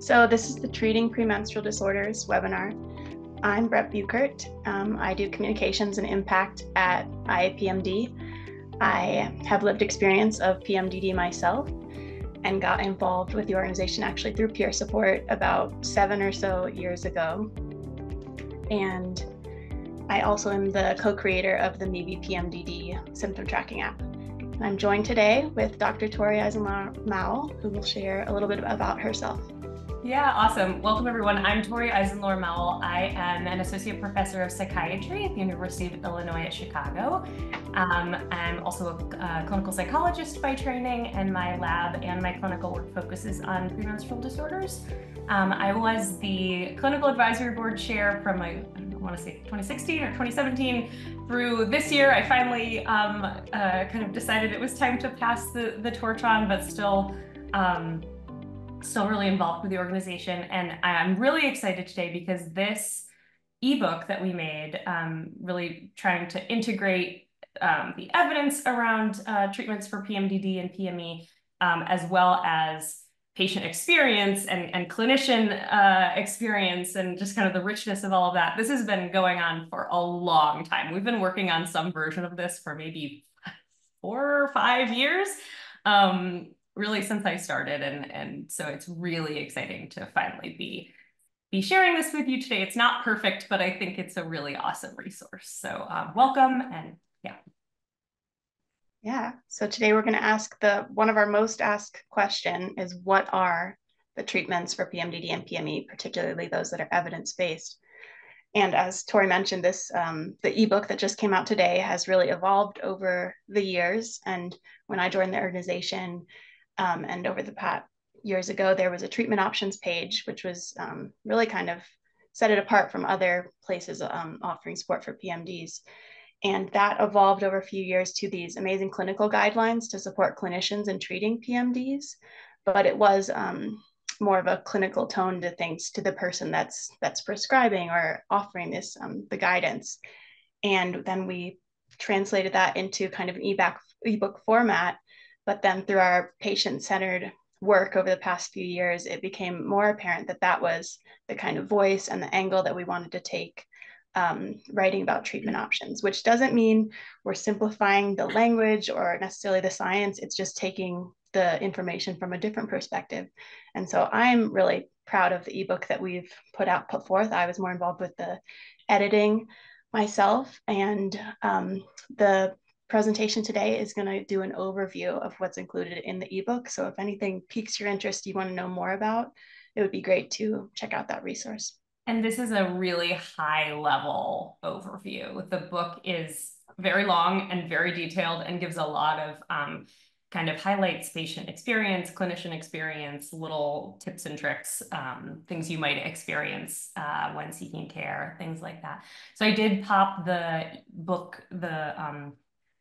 So this is the Treating Premenstrual Disorders webinar. I'm Brett Buchert. I do communications and impact at IAPMD. I have lived experience of PMDD myself and got involved with the organization actually through peer support about 7 or so years ago. And I also am the co-creator of the maybe PMDD symptom tracking app. And I'm joined today with Dr. Tory Eisenlohr-Moul, who will share a little bit about herself. Yeah, awesome. Welcome, everyone. I'm Tory Eisenlohr-Moul. I am an associate professor of psychiatry at the University of Illinois at Chicago. I'm also a clinical psychologist by training, and my lab and my clinical work focuses on premenstrual disorders. I was the clinical advisory board chair from I want to say 2016 or 2017 through this year. I finally kind of decided it was time to pass the torch on, but still really involved with the organization. And I'm really excited today because this ebook that we made, really trying to integrate the evidence around treatments for PMDD and PME, as well as patient experience and clinician experience, and just kind of the richness of all of that. This has been going on for a long time. We've been working on some version of this for maybe 4 or 5 years. Really since I started, and so it's really exciting to finally be sharing this with you today. It's not perfect, but I think it's a really awesome resource. So welcome, and yeah. Yeah, so today we're going to ask one of our most asked question is, what are the treatments for PMDD and PME, particularly those that are evidence-based? And as Tori mentioned, the ebook that just came out today has really evolved over the years. And when I joined the organization, and over the past years ago, there was a treatment options page, which was really kind of set it apart from other places offering support for PMDs. And that evolved over a few years to these amazing clinical guidelines to support clinicians in treating PMDs. But it was more of a clinical tone to things to the person that's prescribing or offering this the guidance. And then we translated that into kind of an ebook format. But then through our patient-centered work over the past few years, it became more apparent that that was the kind of voice and the angle that we wanted to take writing about treatment options, which doesn't mean we're simplifying the language or necessarily the science. It's just taking the information from a different perspective. And so I'm really proud of the ebook that we've put forth. I was more involved with the editing myself, and the presentation today is going to do an overview of what's included in the ebook. So if anything piques your interest, you want to know more about, it would be great to check out that resource. And this is a really high level overview. The book is very long and very detailed and gives a lot of kind of highlights patient experience, clinician experience, little tips and tricks, things you might experience when seeking care, things like that. So I did pop the book,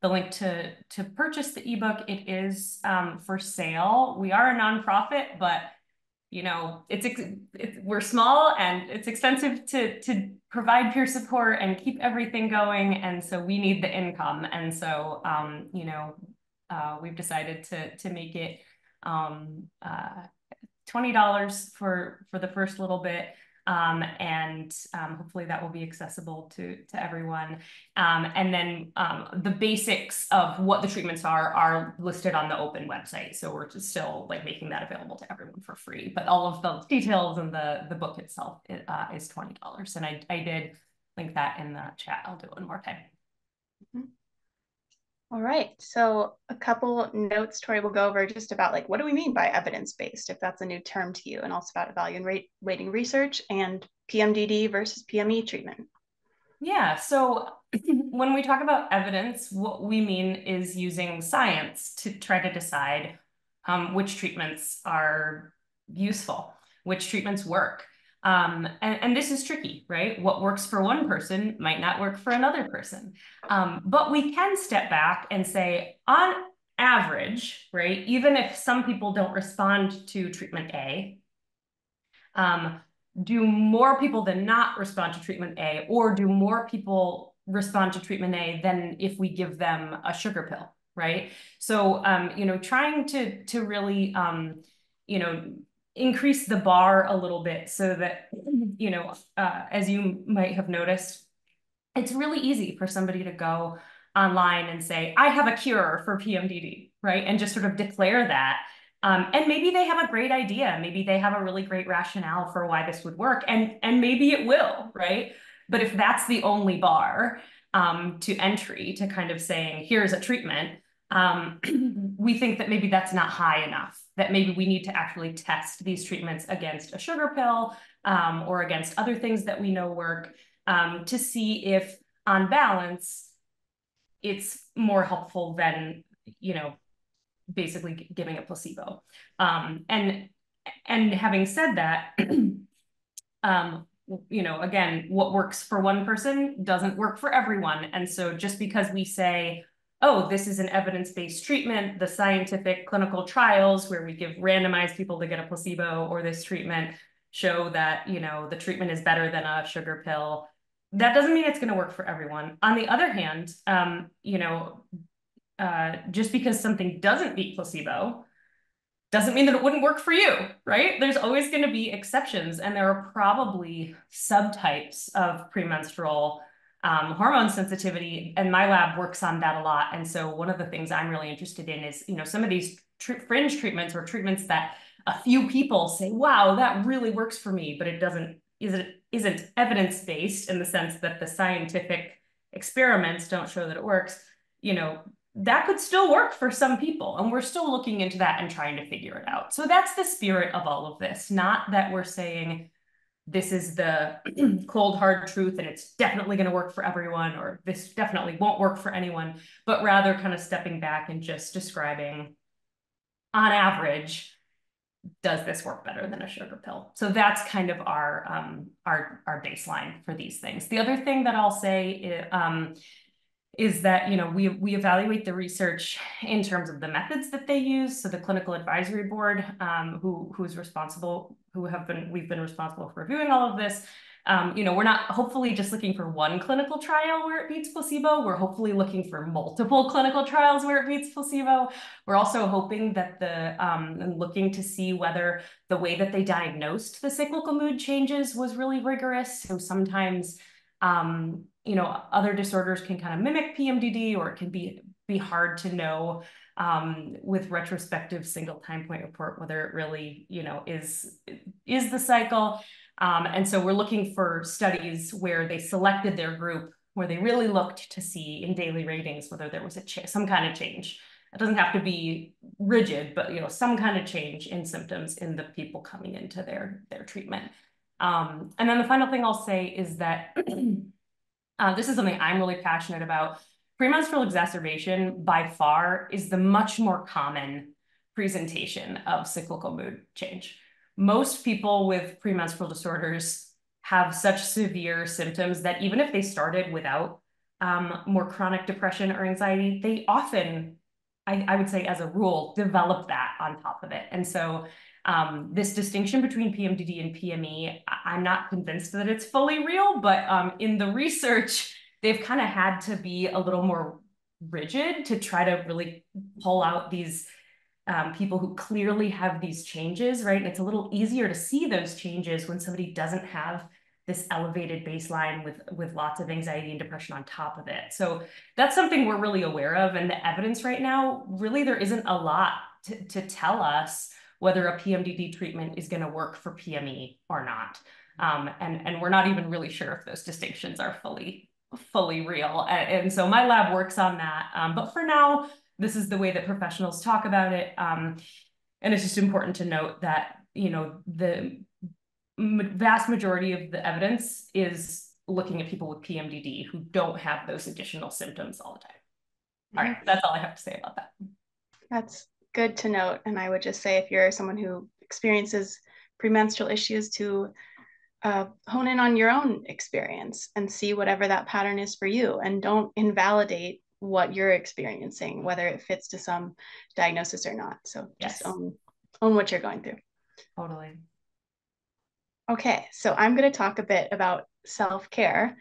the link to purchase the ebook. It is for sale. We are a nonprofit, but you know, we're small and it's expensive to provide peer support and keep everything going, and so we need the income. And so you know, we've decided to make it $20 for the first little bit. And hopefully that will be accessible to everyone. And then the basics of what the treatments are listed on the open website. So we're just still like making that available to everyone for free. But all of the details in the book itself is $20. And I did link that in the chat. I'll do it one more time. Mm-hmm. All right, so a couple notes Tori will go over just about like, what do we mean by evidence-based, if that's a new term to you, and also about evaluating research and PMDD versus PME treatment. Yeah, so when we talk about evidence, what we mean is using science to try to decide which treatments are useful, which treatments work. And this is tricky, right? What works for one person might not work for another person. But we can step back and say, on average, right, even if some people don't respond to treatment A, do more people than not respond to treatment A, or do more people respond to treatment A than if we give them a sugar pill, right? So, you know, trying to really, you know, increase the bar a little bit so that, as you might have noticed, it's really easy for somebody to go online and say, I have a cure for PMDD, right? And just sort of declare that. And maybe they have a great idea. Maybe they have a really great rationale for why this would work, and maybe it will, right? But if that's the only bar to entry, to kind of saying, here's a treatment, we think that maybe that's not high enough, that maybe we need to actually test these treatments against a sugar pill or against other things that we know work to see if, on balance, it's more helpful than, basically giving a placebo. And having said that, again, what works for one person doesn't work for everyone. And so just because we say, oh, this is an evidence-based treatment, the scientific clinical trials where we give randomized people to get a placebo or this treatment show that, the treatment is better than a sugar pill, that doesn't mean it's going to work for everyone. On the other hand, just because something doesn't beat placebo doesn't mean that it wouldn't work for you, right? There's always going to be exceptions, and there are probably subtypes of premenstrual hormone sensitivity, and my lab works on that a lot. And so one of the things I'm really interested in is, some of these fringe treatments or treatments that a few people say, wow, that really works for me, but it isn't evidence-based in the sense that the scientific experiments don't show that it works, that could still work for some people. And we're still looking into that and trying to figure it out. So that's the spirit of all of this. Not that we're saying this is the cold, hard truth and it's definitely going to work for everyone, or this definitely won't work for anyone, but rather kind of stepping back and just describing, on average, does this work better than a sugar pill? So that's kind of our baseline for these things. The other thing that I'll say is that, we evaluate the research in terms of the methods that they use. So the clinical advisory board, we've been responsible for reviewing all of this. We're not hopefully just looking for one clinical trial where it beats placebo. We're hopefully looking for multiple clinical trials where it beats placebo. We're also hoping that and looking to see whether the way that they diagnosed the cyclical mood changes was really rigorous. So sometimes, other disorders can kind of mimic PMDD, or it can be hard to know with retrospective single time point report whether it really, is the cycle. And so we're looking for studies where they selected their group, where they really looked to see in daily ratings whether there was some kind of change. It doesn't have to be rigid, but some kind of change in symptoms in the people coming into their treatment. And then the final thing I'll say is that this is something I'm really passionate about. Premenstrual exacerbation, by far, is the much more common presentation of cyclical mood change. Most people with premenstrual disorders have such severe symptoms that even if they started without more chronic depression or anxiety, they often, I would say as a rule, develop that on top of it. And so this distinction between PMDD and PME, I'm not convinced that it's fully real, but in the research, they've kind of had to be a little more rigid to try to really pull out these people who clearly have these changes, right? And it's a little easier to see those changes when somebody doesn't have this elevated baseline with lots of anxiety and depression on top of it. So that's something we're really aware of. And the evidence right now, really, there isn't a lot to tell us whether a PMDD treatment is going to work for PME or not. And we're not even really sure if those distinctions are fully real. And so my lab works on that. But for now, this is the way that professionals talk about it. And it's just important to note that, the vast majority of the evidence is looking at people with PMDD who don't have those additional symptoms all the time. All right, that's all I have to say about that. That's good to note. And I would just say, if you're someone who experiences premenstrual issues, to hone in on your own experience and see whatever that pattern is for you, and don't invalidate what you're experiencing, whether it fits to some diagnosis or not. So just own what you're going through. Totally. Okay, so I'm going to talk a bit about self-care,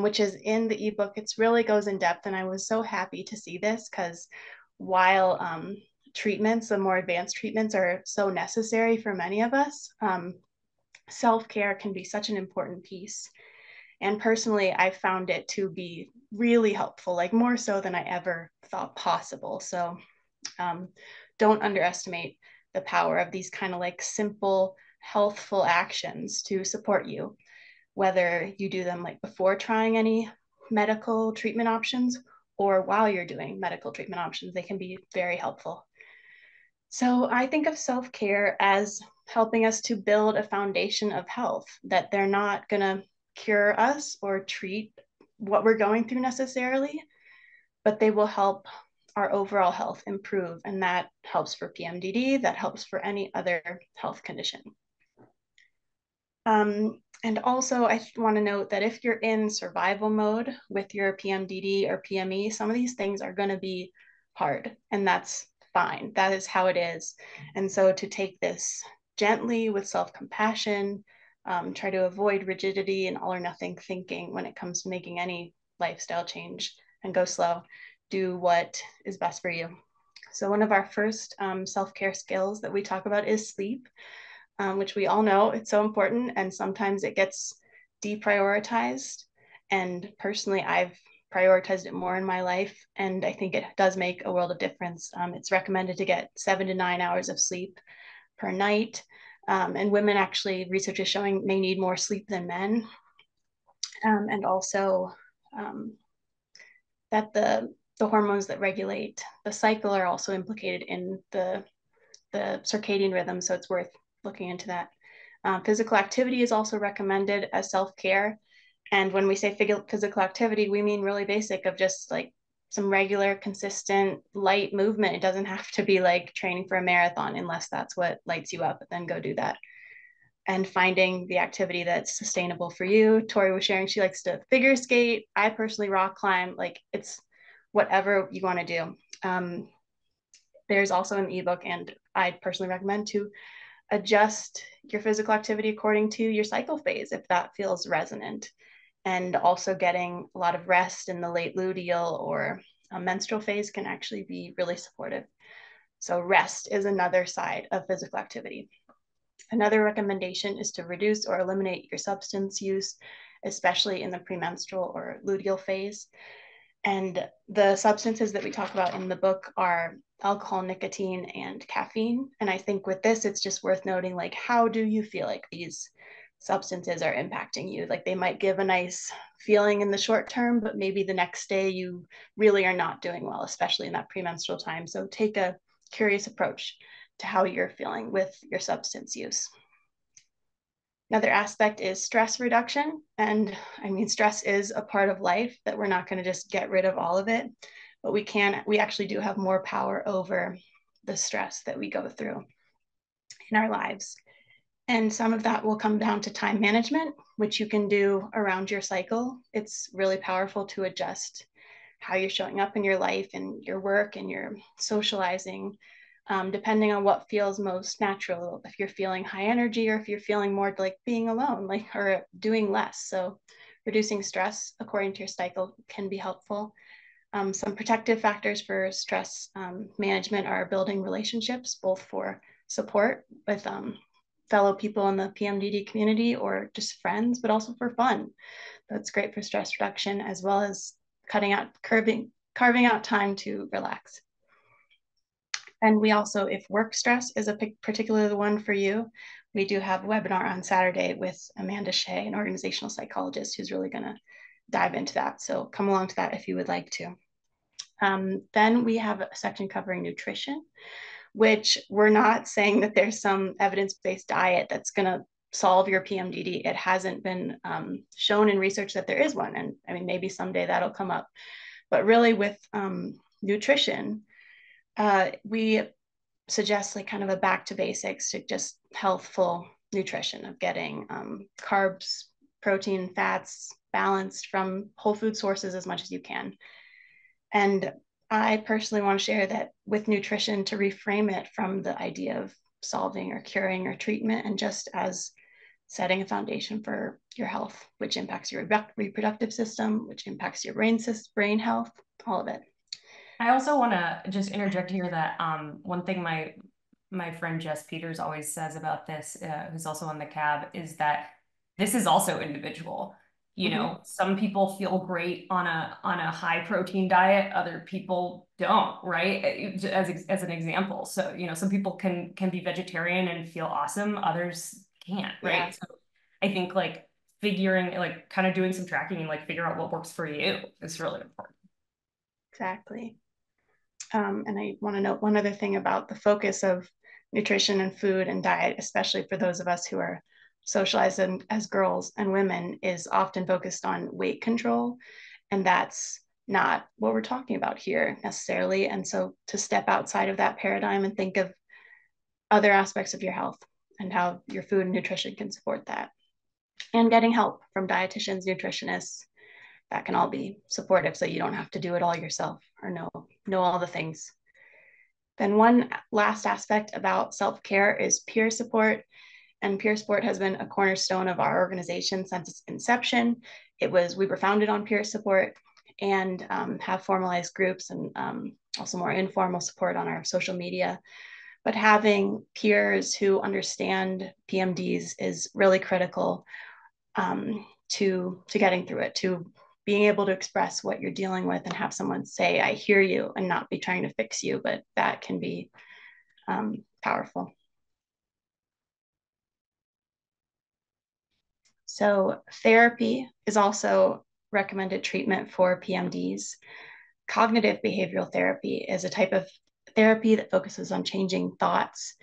which is in the ebook. It really goes in depth, and I was so happy to see this, because while treatments, the more advanced treatments are so necessary for many of us, self-care can be such an important piece. And personally, I found it to be really helpful, like more so than I ever thought possible. So don't underestimate the power of these kind of like simple, healthful actions to support you, whether you do them like before trying any medical treatment options or while you're doing medical treatment options. They can be very helpful. So I think of self-care as helping us to build a foundation of health, that they're not going to cure us or treat what we're going through necessarily, but they will help our overall health improve. And that helps for PMDD, that helps for any other health condition. And also, I want to note that if you're in survival mode with your PMDD or PME, some of these things are going to be hard, and that's fine. That is how it is. And so to take this gently with self-compassion, try to avoid rigidity and all or nothing thinking when it comes to making any lifestyle change, and go slow. Do what is best for you. So one of our first self-care skills that we talk about is sleep. Which we all know it's so important, and sometimes it gets deprioritized. And personally, I've prioritized it more in my life, and I think it does make a world of difference. It's recommended to get 7 to 9 hours of sleep per night. And women, actually, research is showing, may need more sleep than men. And also that the hormones that regulate the cycle are also implicated in the circadian rhythm, so it's worth looking into that. Physical activity is also recommended as self-care. And when we say physical activity, we mean really basic, of just like some regular, consistent, light movement. It doesn't have to be like training for a marathon, unless that's what lights you up, then go do that. And finding the activity that's sustainable for you. Tori was sharing she likes to figure skate. I personally rock climb. Like, it's whatever you want to do. There's also an ebook, and I personally recommend to adjust your physical activity according to your cycle phase, if that feels resonant. And also getting a lot of rest in the late luteal or a menstrual phase can actually be really supportive. So rest is another side of physical activity. Another recommendation is to reduce or eliminate your substance use, especially in the premenstrual or luteal phase. And the substances that we talk about in the book are alcohol, nicotine, and caffeine. And I think with this, it's just worth noting, like, how do you feel like these substances are impacting you? Like, they might give a nice feeling in the short term, but maybe the next day you really are not doing well, especially in that premenstrual time. So take a curious approach to how you're feeling with your substance use. Another aspect is stress reduction. And I mean, stress is a part of life, that we're not going to just get rid of all of it, but we actually do have more power over the stress that we go through in our lives. And some of that will come down to time management, which you can do around your cycle. It's really powerful to adjust how you're showing up in your life and your work and your socializing, depending on what feels most natural. If you're feeling high energy, or if you're feeling more like being alone, like, or doing less. So reducing stress according to your cycle can be helpful. Some protective factors for stress management are building relationships, both for support with fellow people in the PMDD community or just friends, but also for fun. That's great for stress reduction, as well as carving out time to relax. And we also, if work stress is a particular one for you, we do have a webinar on Saturday with Amanda Shea, an organizational psychologist, who's really going to dive into that. So come along to that if you would like to. Then we have a section covering nutrition, which we're not saying that there's some evidence-based diet that's going to solve your PMDD. It hasn't been shown in research that there is one. And I mean, maybe someday that'll come up. But really with nutrition, we suggest like kind of a back to basics, to just healthful nutrition, of getting carbs, protein, fats, balanced from whole food sources as much as you can. And I personally want to share that with nutrition, to reframe it from the idea of solving or curing or treatment, and just as setting a foundation for your health, which impacts your reproductive system, which impacts your brain health, all of it. I also want to just interject here that one thing my friend Jess Peters always says about this, who's also on the cab, is that this is also individual. You know, some people feel great on a high protein diet, other people don't, right? As an example. So, you know, some people can be vegetarian and feel awesome, others can't, right? Yeah, So I think like figuring, like kind of doing some tracking and like figure out what works for you is really important. exactly. And I want to note one other thing about the focus of nutrition and food and diet, especially for those of us who are socialized as girls and women, is often focused on weight control. And that's not what we're talking about here necessarily. And so to step outside of that paradigm and think of other aspects of your health and how your food and nutrition can support that. And getting help from dietitians, nutritionists, that can all be supportive so you don't have to do it all yourself or know all the things. Then one last aspect about self-care is peer support. And peer support has been a cornerstone of our organization since its inception. We were founded on peer support and have formalized groups and also more informal support on our social media. But having peers who understand PMDs is really critical to getting through it, to being able to express what you're dealing with and have someone say, I hear you, and not be trying to fix you, but that can be powerful. So therapy is also recommended treatment for PMDs. Cognitive behavioral therapy is a type of therapy that focuses on changing thoughts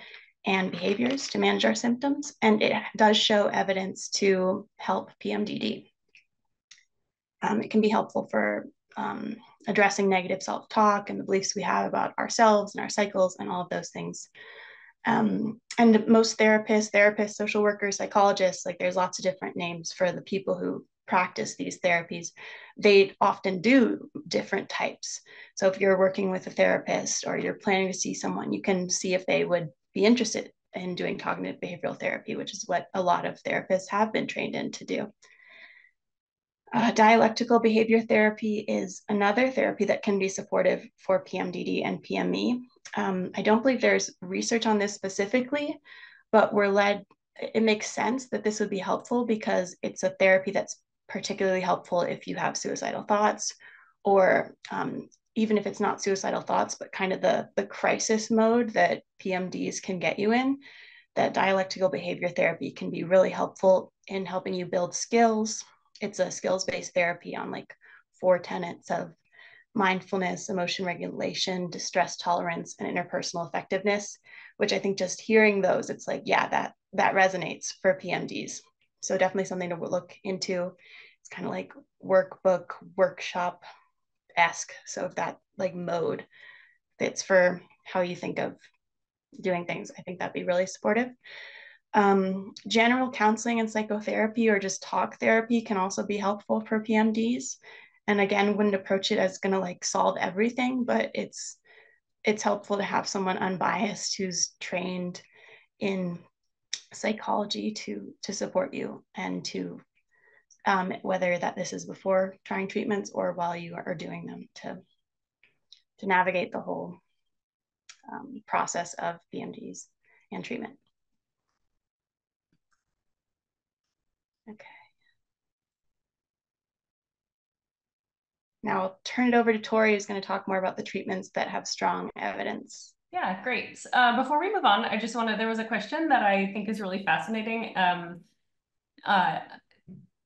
and behaviors to manage our symptoms, and it does show evidence to help PMDD. It can be helpful for addressing negative self-talk and the beliefs we have about ourselves and our cycles and all of those things. And most therapists, social workers, psychologists, like there's lots of different names for the people who practice these therapies. They often do different types. So if you're working with a therapist or you're planning to see someone, you can see if they would be interested in doing cognitive behavioral therapy, which is what a lot of therapists have been trained in to do. Dialectical behavior therapy is another therapy that can be supportive for PMDD and PME. I don't believe there's research on this specifically, but it makes sense that this would be helpful because it's a therapy that's particularly helpful if you have suicidal thoughts, or even if it's not suicidal thoughts, but kind of the crisis mode that PMDs can get you in. That dialectical behavior therapy can be really helpful in helping you build skills. It's a skills-based therapy on like 4 tenets of mindfulness, emotion regulation, distress tolerance, and interpersonal effectiveness, which I think just hearing those, it's like, yeah, that resonates for PMDs. So definitely something to look into. It's kind of like workbook, workshop-esque. So if that like mode fits for how you think of doing things, I think that'd be really supportive. General counseling and psychotherapy or just talk therapy can also be helpful for PMDs. And again, wouldn't approach it as going to like solve everything, but it's helpful to have someone unbiased who's trained in psychology to support you and to whether that this is before trying treatments or while you are doing them to navigate the whole process of PMDs and treatment. Okay. Now I'll turn it over to Tori, who's going to talk more about the treatments that have strong evidence. Yeah, great. Before we move on, I just there was a question that I think is really fascinating.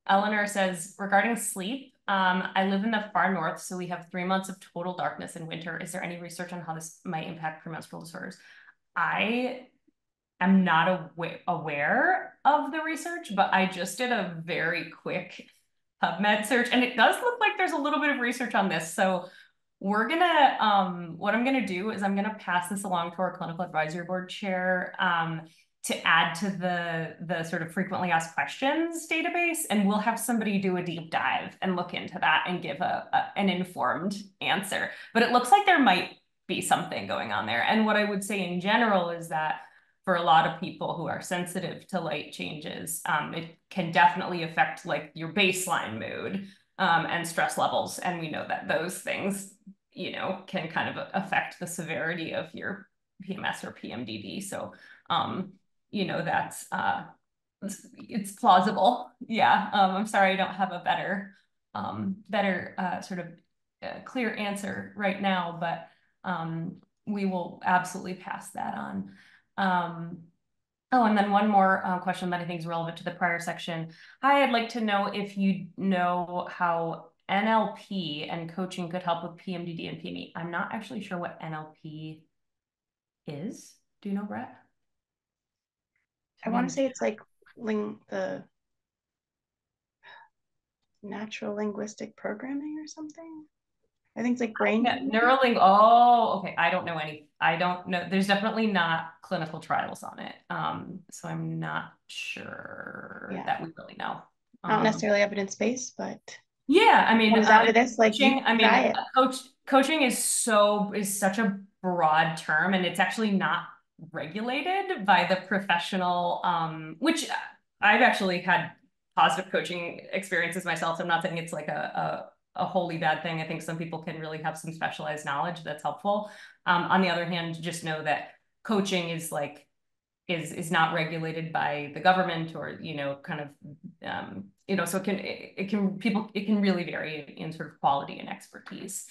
Eleanor says, regarding sleep, I live in the far north, so we have 3 months of total darkness in winter. Is there any research on how this might impact premenstrual disorders? I am not aware of the research, but I just did a very quick PubMed search, and it does look like there's a little bit of research on this. So we're gonna, what I'm gonna do is I'm gonna pass this along to our clinical advisory board chair to add to the sort of frequently asked questions database, and we'll have somebody do a deep dive and look into that and give an informed answer. But it looks like there might be something going on there. And what I would say in general is that for a lot of people who are sensitive to light changes, it can definitely affect like your baseline mood and stress levels. And we know that those things you know, can kind of affect the severity of your PMS or PMDD. So, you know, that's, it's plausible. Yeah. I'm sorry, I don't have a better sort of clear answer right now, but we will absolutely pass that on. Oh, and then one more question that I think is relevant to the prior section. Hi, I'd like to know if you know how NLP and coaching could help with PMDD and PME. I'm not actually sure what NLP is. Do you know, Brett? I want to say it's like the natural linguistic programming or something. I think it's like brain. Yeah, Neuralink. Oh, okay. I don't know any. I don't know. There's definitely not clinical trials on it. So I'm not sure that we really know. Not necessarily evidence-based, but yeah, I mean, comes down to this, like coaching, I mean, try it. coaching is such a broad term, and it's actually not regulated by the professional, which I've actually had positive coaching experiences myself. So I'm not saying it's like a wholly bad thing. I think some people can really have some specialized knowledge that's helpful. On the other hand, just know that coaching is like is not regulated by the government, or, you know, kind of, you know, so it can really vary in sort of quality and expertise.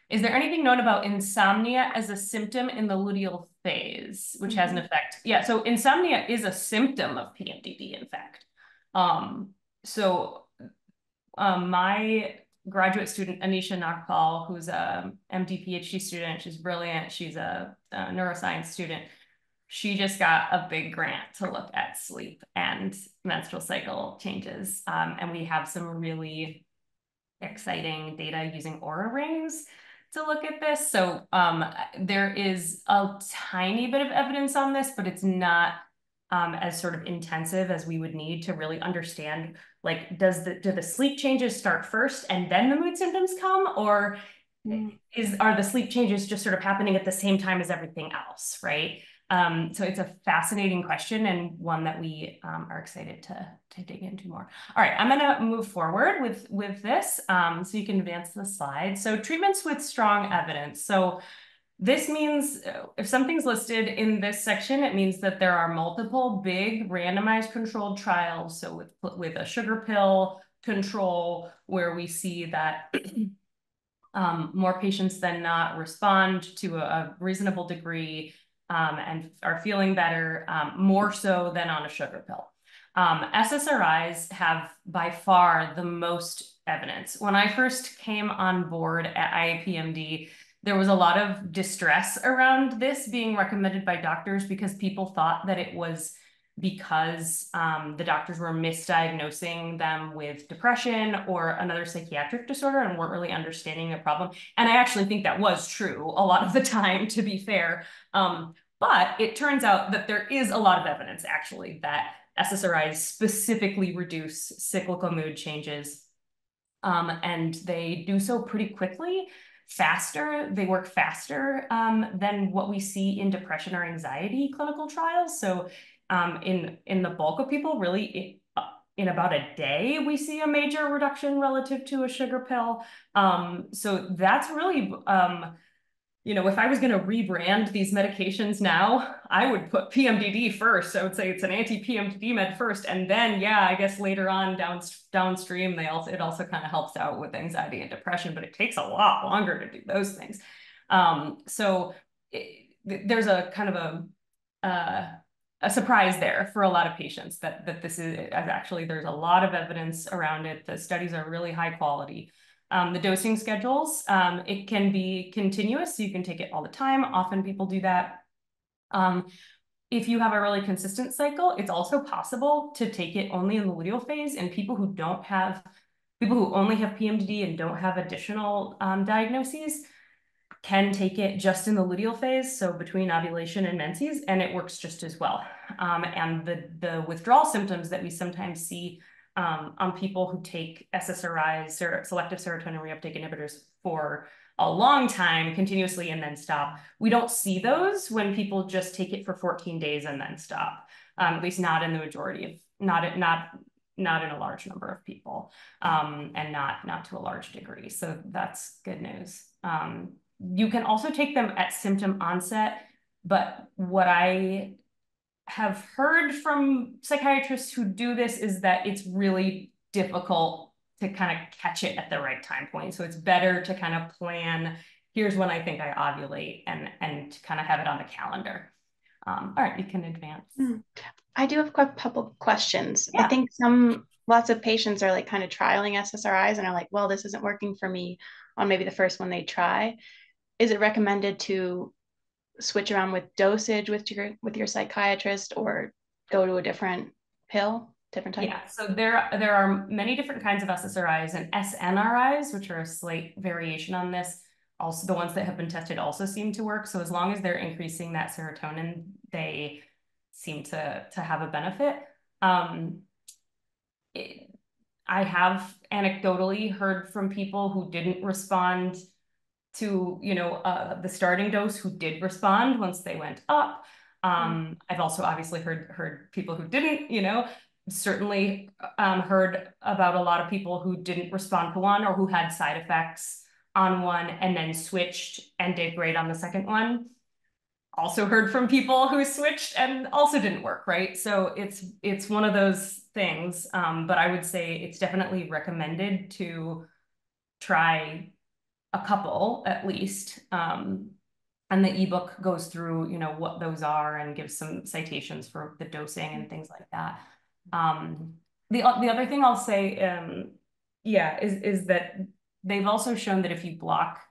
Is there anything known about insomnia as a symptom in the luteal phase, which has an effect? Yeah, so insomnia is a symptom of PMDD, in fact. My graduate student, Anisha Nagpal, who's a MD PhD student, she's brilliant. She's a neuroscience student. She just got a big grant to look at sleep and menstrual cycle changes. And we have some really exciting data using Oura rings to look at this. So there is a tiny bit of evidence on this, but it's not as sort of intensive as we would need to really understand, like, do the sleep changes start first and then the mood symptoms come, or are the sleep changes just sort of happening at the same time as everything else, right? So it's a fascinating question, and one that we are excited to dig into more. All right, I'm gonna move forward with this, so you can advance the slide. So treatments with strong evidence. So this means if something's listed in this section, it means that there are multiple big randomized controlled trials. So with a sugar pill control, where we see that more patients than not respond to a reasonable degree and are feeling better, more so than on a sugar pill. SSRIs have by far the most evidence. When I first came on board at IAPMD, there was a lot of distress around this being recommended by doctors, because people thought that it was because the doctors were misdiagnosing them with depression or another psychiatric disorder and weren't really understanding the problem. And I actually think that was true a lot of the time, to be fair. But it turns out that there is a lot of evidence, actually, that SSRIs specifically reduce cyclical mood changes. And they do so pretty quickly, faster. They work faster than what we see in depression or anxiety clinical trials. So in the bulk of people, really, in about a day, we see a major reduction relative to a sugar pill. So that's really, you know, if I was going to rebrand these medications now, I would put PMDD first. I would say it's an anti-PMDD med first, and then, yeah, I guess later on downstream, it also kind of helps out with anxiety and depression, but it takes a lot longer to do those things. There's a kind of a surprise there for a lot of patients that this is actually, there's a lot of evidence around it. The studies are really high quality. The dosing schedules, it can be continuous, so you can take it all the time. Often people do that. If you have a really consistent cycle, it's also possible to take it only in the luteal phase, and people who only have PMDD and don't have additional diagnoses can take it just in the luteal phase, so between ovulation and menses, and it works just as well. And the withdrawal symptoms that we sometimes see on people who take SSRIs, or selective serotonin reuptake inhibitors, for a long time continuously and then stop, we don't see those when people just take it for 14 days and then stop. At least not in the majority of, not not in a large number of people, and not to a large degree. So that's good news. You can also take them at symptom onset, but what I have heard from psychiatrists who do this is that it's really difficult to kind of catch it at the right time point. So it's better to kind of plan, here's when I think I ovulate, and kind of have it on the calendar. All right, you can advance. I do have a couple of questions. Yeah. I think lots of patients are like kind of trialing SSRIs and are like, well, this isn't working for me on maybe the first one they try. Is it recommended to switch around with dosage with your psychiatrist, or go to a different pill, different type? Yeah, so there are many different kinds of SSRIs and SNRIs, which are a slight variation on this. Also, the ones that have been tested also seem to work. So as long as they're increasing that serotonin, they seem to have a benefit. I have anecdotally heard from people who didn't respond to, the starting dose, who did respond once they went up. I've also obviously heard people who didn't, certainly heard about a lot of people who didn't respond to one or who had side effects on one and then switched and did great on the second one. Also heard from people who switched and also didn't work, right? So it's one of those things, but I would say it's definitely recommended to try a couple at least. And the ebook goes through, what those are and gives some citations for the dosing and things like that. The other thing I'll say, is that they've also shown that if you block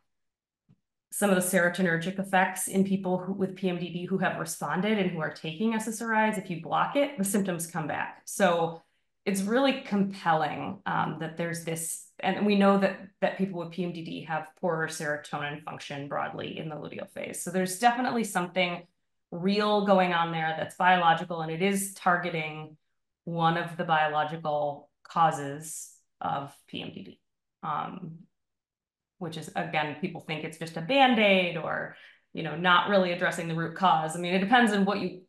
some of the serotonergic effects in people with PMDD who have responded and who are taking SSRIs, if you block it, the symptoms come back. So it's really compelling that there's this, and we know that people with PMDD have poorer serotonin function broadly in the luteal phase. So there's definitely something real going on there that's biological, and it is targeting one of the biological causes of PMDD. Which is, again, people think it's just a Band-Aid or, not really addressing the root cause. I mean, it depends on what you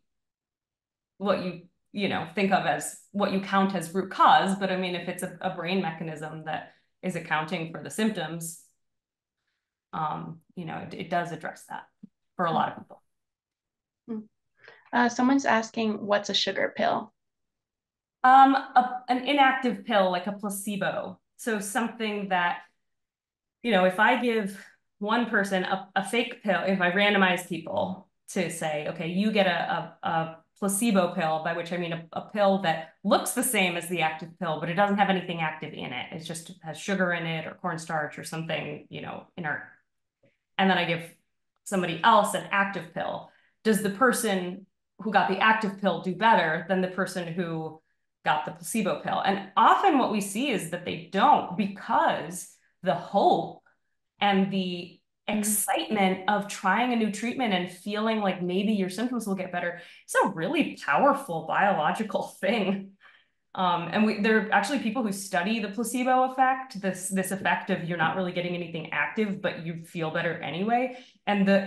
think of as what you count as root cause. But I mean, if it's a brain mechanism that is accounting for the symptoms, it does address that for a lot of people. Someone's asking, what's a sugar pill? An inactive pill, like a placebo. So something that, if I give one person a fake pill, if I randomize people to say, okay, you get a placebo pill, by which I mean a pill that looks the same as the active pill, but it doesn't have anything active in it. It just has sugar in it or cornstarch or something, inert. And then I give somebody else an active pill. Does the person who got the active pill do better than the person who got the placebo pill? And often what we see is that they don't, because the hope and the excitement of trying a new treatment and feeling like maybe your symptoms will get better is a really powerful biological thing. And there are actually people who study the placebo effect, this effect of you're not really getting anything active, but you feel better anyway. And the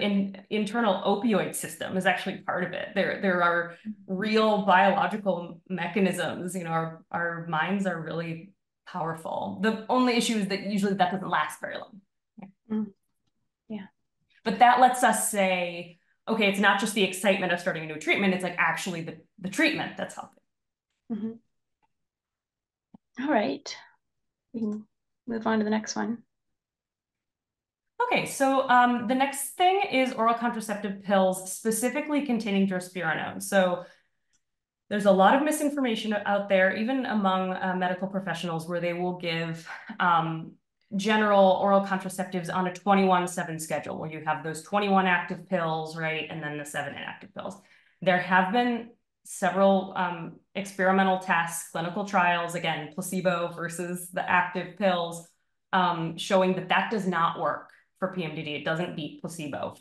internal opioid system is actually part of it. There are real biological mechanisms. Our minds are really powerful. The only issue is that usually that doesn't last very long. Yeah. But that lets us say, okay, it's not just the excitement of starting a new treatment, it's like actually the treatment that's helping. All right. We can move on to the next one. Okay, so the next thing is oral contraceptive pills specifically containing drospirenone. So there's a lot of misinformation out there, even among medical professionals, where they will give general oral contraceptives on a 21-7 schedule, where you have those 21 active pills, right, and then the 7 inactive pills. There have been several experimental tests, clinical trials, again, placebo versus the active pills, showing that does not work for PMDD. It doesn't beat placebo.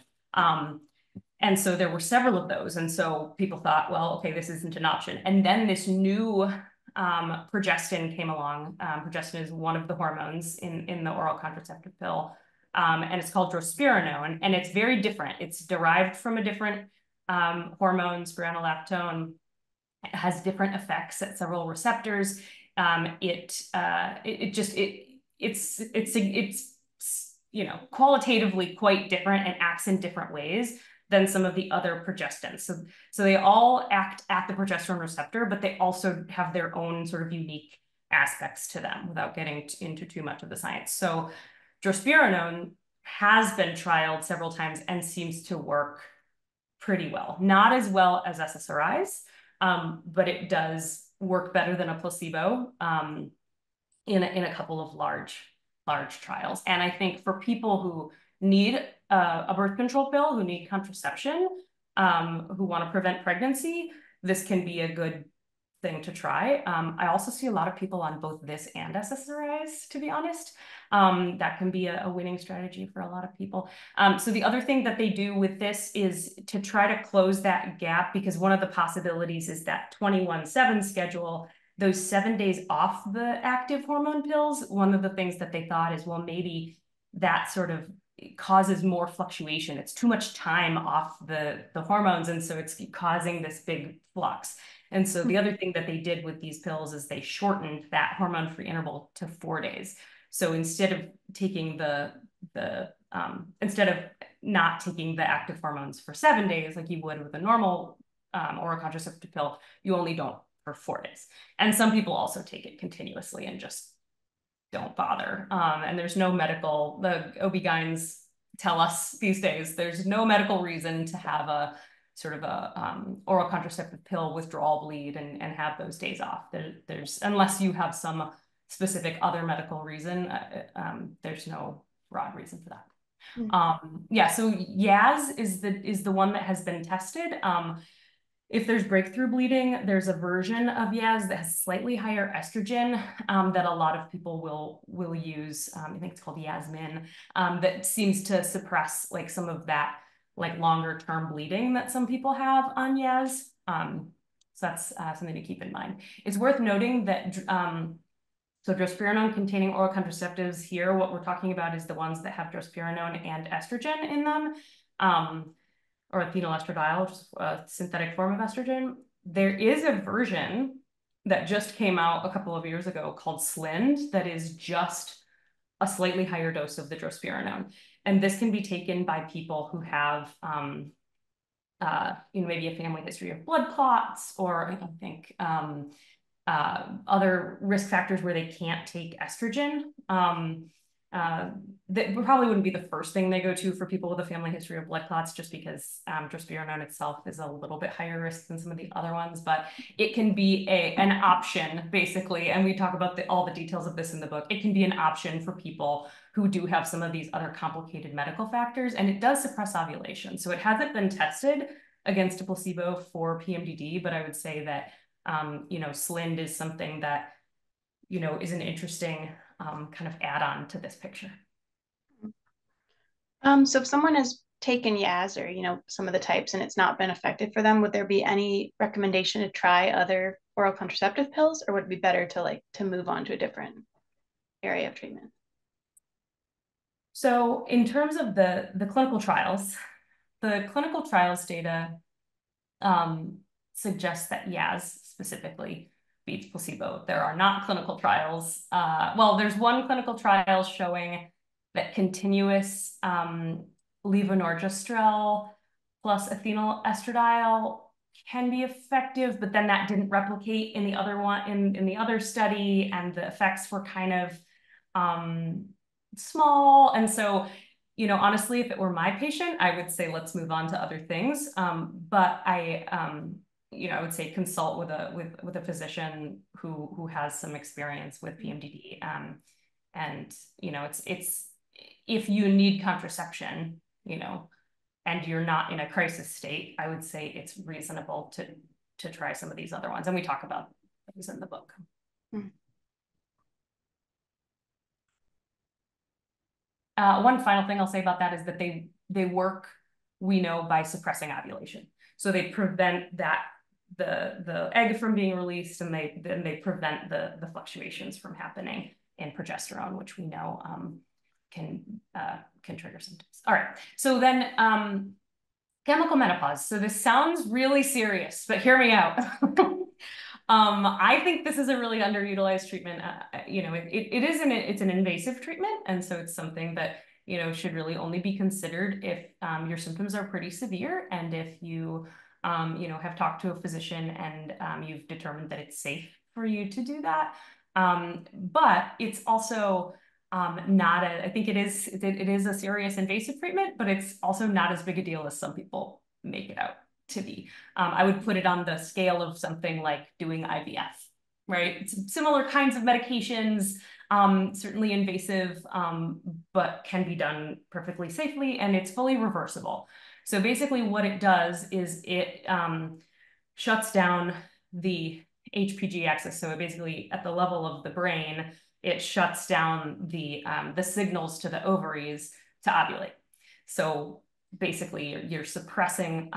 And so there were several of those. And so people thought, well, okay, this isn't an option. And then this new progestin came along. Progestin is one of the hormones in the oral contraceptive pill. And it's called drospirenone. And it's very different. It's derived from a different hormone, spironolactone. It has different effects at several receptors. it's you know, qualitatively quite different and acts in different ways than some of the other progestins. So they all act at the progesterone receptor, but they also have their own sort of unique aspects to them without getting into too much of the science. So drospirenone has been trialed several times and seems to work pretty well. Not as well as SSRIs, but it does work better than a placebo in a couple of large trials. And I think for people who need a birth control pill, who need contraception, who want to prevent pregnancy, this can be a good thing to try. I also see a lot of people on both this and SSRIs, to be honest. That can be a winning strategy for a lot of people. So the other thing that they do with this is to try to close that gap, because one of the possibilities is that 21/7 schedule, those 7 days off the active hormone pills. One of the things that they thought is, well, maybe that sort of causes more fluctuation. It's too much time off the hormones, and so it's causing this big flux. And so the other thing that they did with these pills is they shortened that hormone-free interval to 4 days. So instead of taking instead of not taking the active hormones for 7 days, like you would with a normal oral contraceptive pill, you only don't for 4 days. And some people also take it continuously and just don't bother. And there's no medical, the OB-GYNs tell us these days, there's no medical reason to have a sort of a oral contraceptive pill withdrawal bleed and have those days off. There's, unless you have some specific other medical reason, there's no broad reason for that. Yeah, so Yaz is the one that has been tested. If there's breakthrough bleeding, there's a version of Yaz that has slightly higher estrogen that a lot of people will use. I think it's called Yasmin, that seems to suppress like some of that like longer term bleeding that some people have on Yaz. So that's something to keep in mind. It's worth noting that so drospirenone containing oral contraceptives here, what we're talking about is the ones that have drospirenone and estrogen in them. Or phenylestradiol, which is a synthetic form of estrogen. There is a version that just came out a couple of years ago called Slind that is just a slightly higher dose of the drospirenone. And this can be taken by people who have, maybe a family history of blood clots, or I think other risk factors where they can't take estrogen. That probably wouldn't be the first thing they go to for people with a family history of blood clots, just because drospirenone itself is a little bit higher risk than some of the other ones, but it can be an option basically. And we talk about all the details of this in the book. It can be an option for people who do have some of these other complicated medical factors, and it does suppress ovulation. So it hasn't been tested against a placebo for PMDD, but I would say that, Slind is something that, is an interesting kind of add-on to this picture. So if someone has taken Yaz or, some of the types and it's not been effective for them, would there be any recommendation to try other oral contraceptive pills, or would it be better to move on to a different area of treatment? So in terms of the clinical trials data suggests that Yaz specifically beats placebo. There are not clinical trials. Well, there's one clinical trial showing that continuous levonorgestrel plus ethinylestradiol can be effective, but then that didn't replicate in the other one, in the other study, and the effects were kind of small. And so, honestly, if it were my patient, I would say let's move on to other things. But I would say consult with a physician who has some experience with PMDD. And it's if you need contraception, and you're not in a crisis state, I would say it's reasonable to try some of these other ones. And we talk about things in the book. One final thing I'll say about that is that they work, we know, by suppressing ovulation. So they prevent the egg from being released, and they prevent the fluctuations from happening in progesterone, which we know can trigger symptoms. All right, so then chemical menopause. So this sounds really serious, but hear me out. I think this is a really underutilized treatment. You know, it's an invasive treatment, and so it's something that, you know, should really only be considered if your symptoms are pretty severe, and if you, you know, have talked to a physician and you've determined that it's safe for you to do that. But it's also not a, I think it is a serious invasive treatment, but it's also not as big a deal as some people make it out to be. I would put it on the scale of something like doing IVF, right? It's similar kinds of medications, certainly invasive, but can be done perfectly safely, and it's fully reversible. So basically what it does is it shuts down the HPG axis. So it basically, at the level of the brain, it shuts down the signals to the ovaries to ovulate. So basically, you're suppressing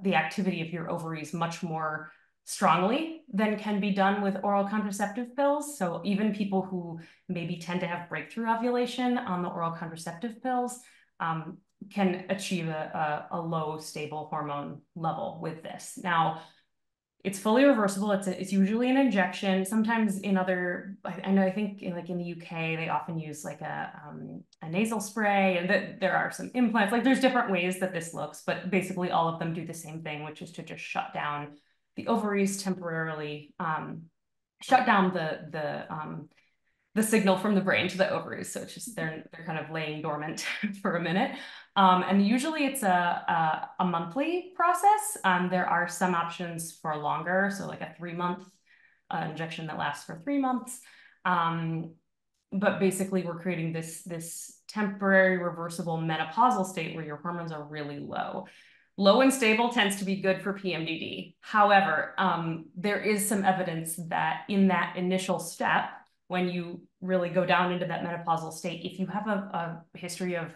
the activity of your ovaries much more strongly than can be done with oral contraceptive pills. So even people who maybe tend to have breakthrough ovulation on the oral contraceptive pills can achieve a low, stable hormone level with this. Now, it's fully reversible. It's usually an injection. Sometimes in other, I think like in the UK, they often use like a nasal spray, and there are some implants. Like there's different ways that this looks, but basically all of them do the same thing, which is to just shut down the ovaries temporarily, shut down the signal from the brain to the ovaries. So it's just they're kind of laying dormant for a minute. And usually it's a monthly process. There are some options for longer, so like a 3-month injection that lasts for 3 months. But basically we're creating this temporary reversible menopausal state where your hormones are really low. Low and stable tends to be good for PMDD. However, there is some evidence that in that initial step, when you really go down into that menopausal state, if you have a history of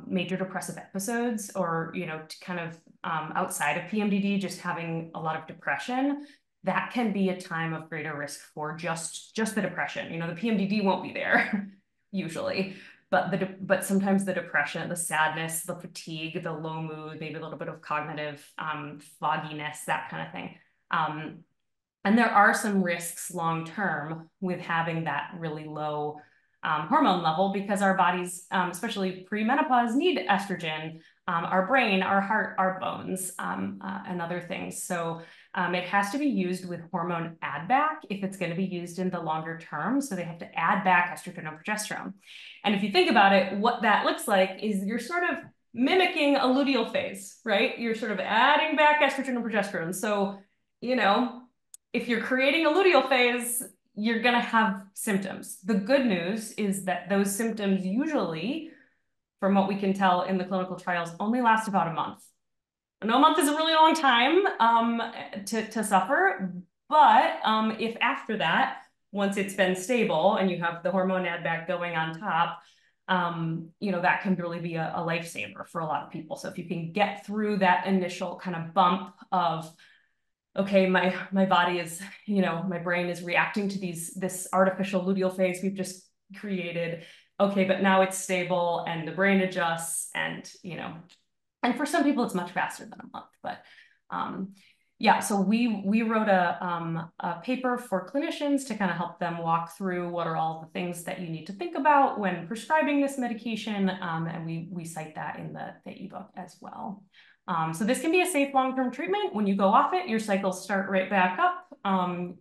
major depressive episodes, or, you know, kind of outside of PMDD, just having a lot of depression, that can be a time of greater risk for just the depression. You know, the PMDD won't be there usually, but sometimes the depression, the sadness, the fatigue, the low mood, maybe a little bit of cognitive fogginess, that kind of thing. And there are some risks long-term with having that really low hormone level, because our bodies, especially pre-menopause, need estrogen, our brain, our heart, our bones, and other things. So it has to be used with hormone add back if it's going to be used in the longer term. So they have to add back estrogen and progesterone. And if you think about it, what that looks like is you're sort of mimicking a luteal phase, right? You're sort of adding back estrogen and progesterone. So, you know, if you're creating a luteal phase, you're going to have symptoms. The good news is that those symptoms usually, from what we can tell in the clinical trials, only last about a month. I know a month is a really long time to suffer, but if after that, once it's been stable and you have the hormone add back going on top, you know, that can really be a lifesaver for a lot of people. So if you can get through that initial kind of bump of, okay, my body is, you know, my brain is reacting to this artificial luteal phase we've just created. Okay, but now it's stable and the brain adjusts, and, you know, and for some people it's much faster than a month. But yeah, so we wrote a paper for clinicians to kind of help them walk through what are all the things that you need to think about when prescribing this medication, and we cite that in the ebook as well. So this can be a safe long-term treatment. When you go off it, your cycles start right back up.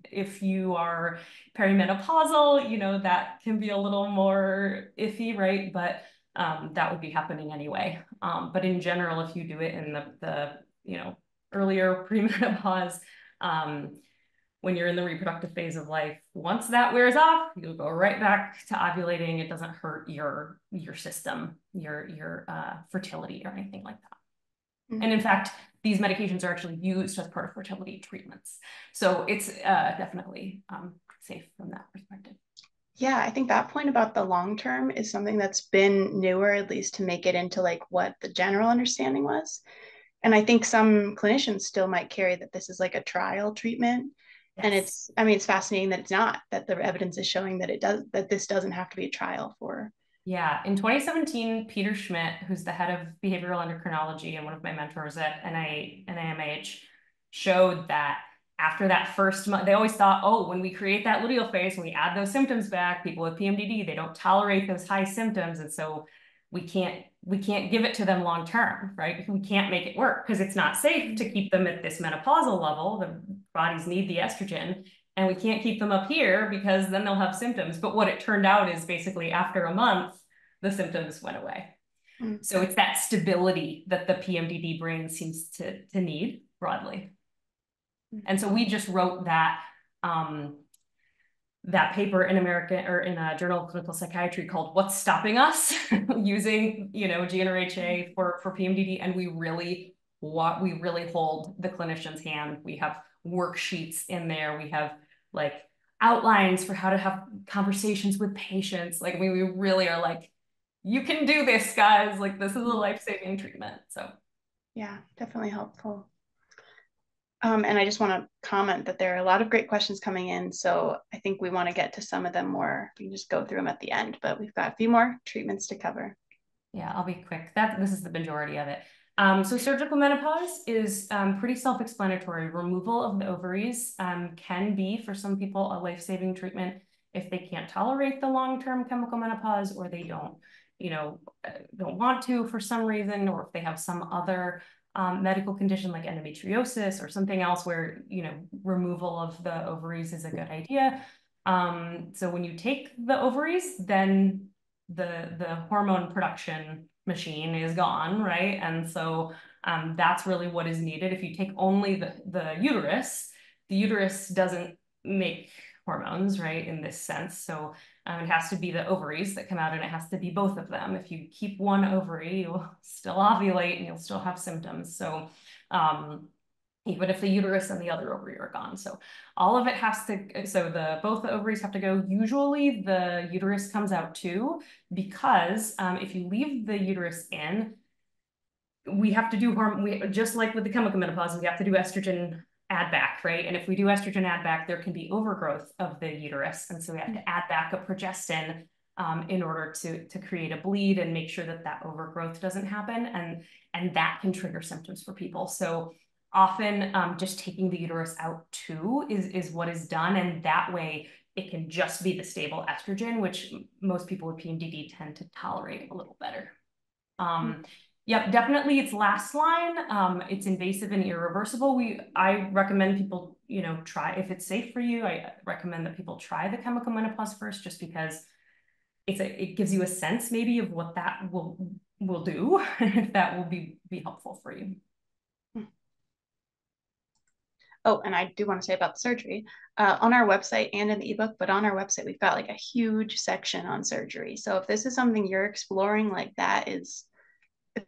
If you are perimenopausal, you know, that can be a little more iffy, right? But that would be happening anyway. But in general, if you do it in the you know, earlier premenopause, when you're in the reproductive phase of life, once that wears off, you'll go right back to ovulating. It doesn't hurt your system, your fertility or anything like that. And in fact, these medications are actually used as part of fertility treatments. So it's definitely safe from that perspective. Yeah, I think that point about the long term is something that's been newer, at least to make it into like what the general understanding was. And I think some clinicians still might carry that this is like a trial treatment. Yes. And it's, I mean, it's fascinating that it's not, that the evidence is showing that it does, that this doesn't have to be a trial for. Yeah, in 2017, Peter Schmidt, who's the head of behavioral endocrinology and one of my mentors at NIMH, showed that after that first month, they always thought, oh, when we create that luteal phase, when we add those symptoms back, people with PMDD, they don't tolerate those high symptoms. And so we can't give it to them long term, right? We can't make it work because it's not safe to keep them at this menopausal level. The bodies need the estrogen, and we can't keep them up here because then they'll have symptoms. But what it turned out is basically after a month, the symptoms went away. So it's that stability that the PMDD brain seems to need broadly. And so we just wrote that that paper in American or in a Journal of Clinical Psychiatry called "What's Stopping Us?" using GnRHA for PMDD, and we really hold the clinician's hand. We have worksheets in there. We have like outlines for how to have conversations with patients. Like we really are like, you can do this, guys. Like this is a life-saving treatment. So yeah, definitely helpful. And I just want to comment that there are a lot of great questions coming in. So I think we want to get to some of them more. We can just go through them at the end, but we've got a few more treatments to cover. Yeah, I'll be quick. This is the majority of it. So surgical menopause is pretty self-explanatory. Removal of the ovaries can be, for some people, a life-saving treatment if they can't tolerate the long-term chemical menopause, or they don't want to for some reason, or if they have some other medical condition like endometriosis or something else where, removal of the ovaries is a good idea. So when you take the ovaries, then the hormone production machine is gone, right? And so that's really what is needed. If you take only the uterus doesn't make hormones, right, in this sense. So it has to be the ovaries that come out, and it has to be both of them. If you keep one ovary, you'll still ovulate and you'll still have symptoms. So even if the uterus and the other ovary are gone. So all of it has to, both the ovaries have to go. Usually the uterus comes out too, because if you leave the uterus in, we have to do just like with the chemical menopause, we have to do estrogen add back, right? And if we do estrogen add back, there can be overgrowth of the uterus. And so we have to add back a progestin in order to create a bleed and make sure that overgrowth doesn't happen. And that can trigger symptoms for people. So often just taking the uterus out too is what is done. And that way it can just be the stable estrogen, which most people with PMDD tend to tolerate a little better. Yep, definitely it's last line. It's invasive and irreversible. I recommend people, try, if it's safe for you, I recommend that people try the chemical menopause first, just because it gives you a sense maybe of what that will do, if that will be helpful for you. Oh, and I do want to say about the surgery on our website and in the ebook, but on our website, we've got like a huge section on surgery. So if this is something you're exploring, like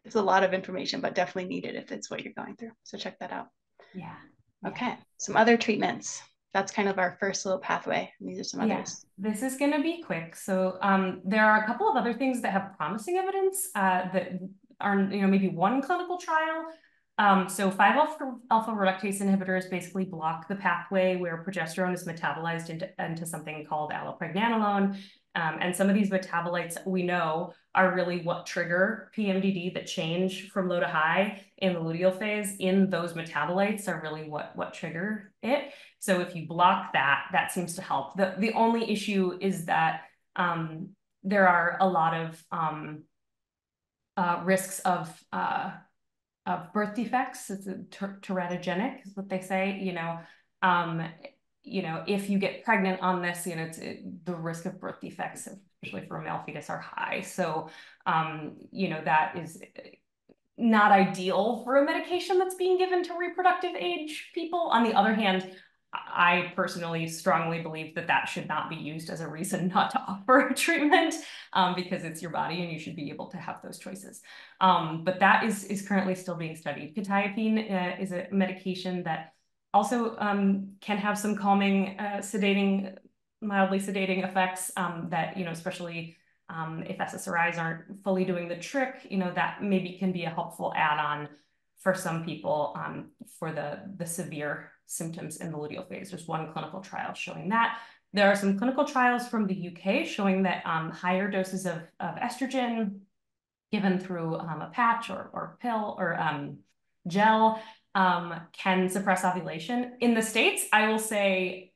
it's a lot of information, but definitely needed if it's what you're going through. So check that out. Yeah. Okay. Some other treatments. That's kind of our first little pathway. These are some others. This is going to be quick. So there are a couple of other things that have promising evidence that are, maybe one clinical trial. So 5-alpha reductase inhibitors basically block the pathway where progesterone is metabolized into something called allopregnanolone. And some of these metabolites we know are really what trigger PMDD. That change from low to high in the luteal phase in those metabolites are really what trigger it. So if you block that seems to help. The only issue is that there are a lot of risks of birth defects. It's teratogenic is what they say. If you get pregnant on this, the risk of birth defects, especially for a male fetus, are high. So, that is not ideal for a medication that's being given to reproductive age people. On the other hand, I personally strongly believe that should not be used as a reason not to offer a treatment, because it's your body and you should be able to have those choices. But that is currently still being studied. Quetiapine is a medication that also can have some calming, mildly sedating effects that, especially if SSRIs aren't fully doing the trick, that maybe can be a helpful add-on for some people for the severe symptoms in the luteal phase. There's one clinical trial showing that. There are some clinical trials from the UK showing that higher doses of estrogen given through a patch or pill or gel can suppress ovulation. In the States, I will say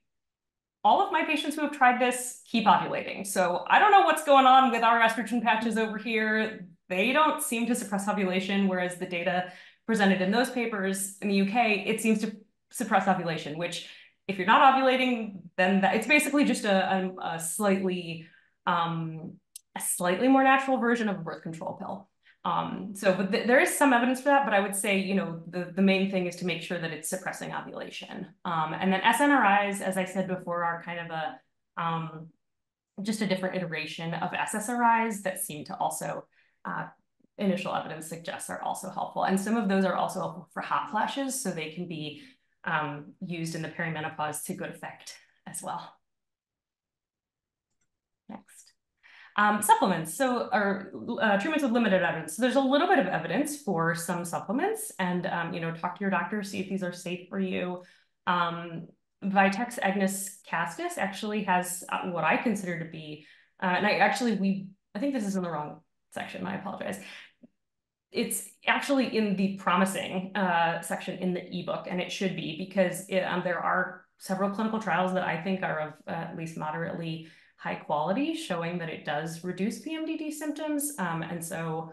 all of my patients who have tried this keep ovulating. So I don't know what's going on with our estrogen patches over here. They don't seem to suppress ovulation, whereas the data presented in those papers in the UK, it seems to suppress ovulation, which if you're not ovulating, then it's basically just a slightly more natural version of a birth control pill. But there is some evidence for that, but I would say, you know, the main thing is to make sure that it's suppressing ovulation. And then SNRIs, as I said before, are kind of just a different iteration of SSRIs that seem to also, initial evidence suggests are also helpful. And some of those are also helpful for hot flashes, so they can be used in the perimenopause to good effect as well. Next. Supplements, or treatments with limited evidence. So there's a little bit of evidence for some supplements, and you know, talk to your doctor, see if these are safe for you. Vitex Agnus Castus actually has what I consider to be, and I think this is in the wrong section, I apologize. It's actually in the promising section in the ebook, and it should be, because there are several clinical trials that I think are of at least moderately high quality, showing that it does reduce PMDD symptoms. And so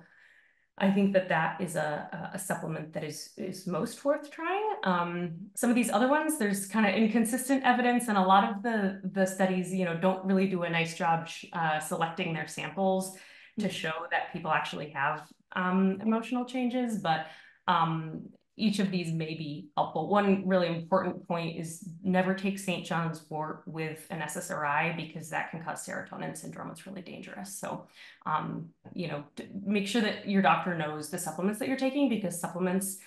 I think that is a supplement that is most worth trying. Some of these other ones, there's kind of inconsistent evidence, and a lot of the studies, you know, don't really do a nice job selecting their samples to show that people actually have emotional changes, but each of these may be helpful. One really important point is never take St. John's wort with an SSRI, because that can cause serotonin syndrome. It's really dangerous. So, you know, make sure that your doctor knows the supplements that you're taking, because supplements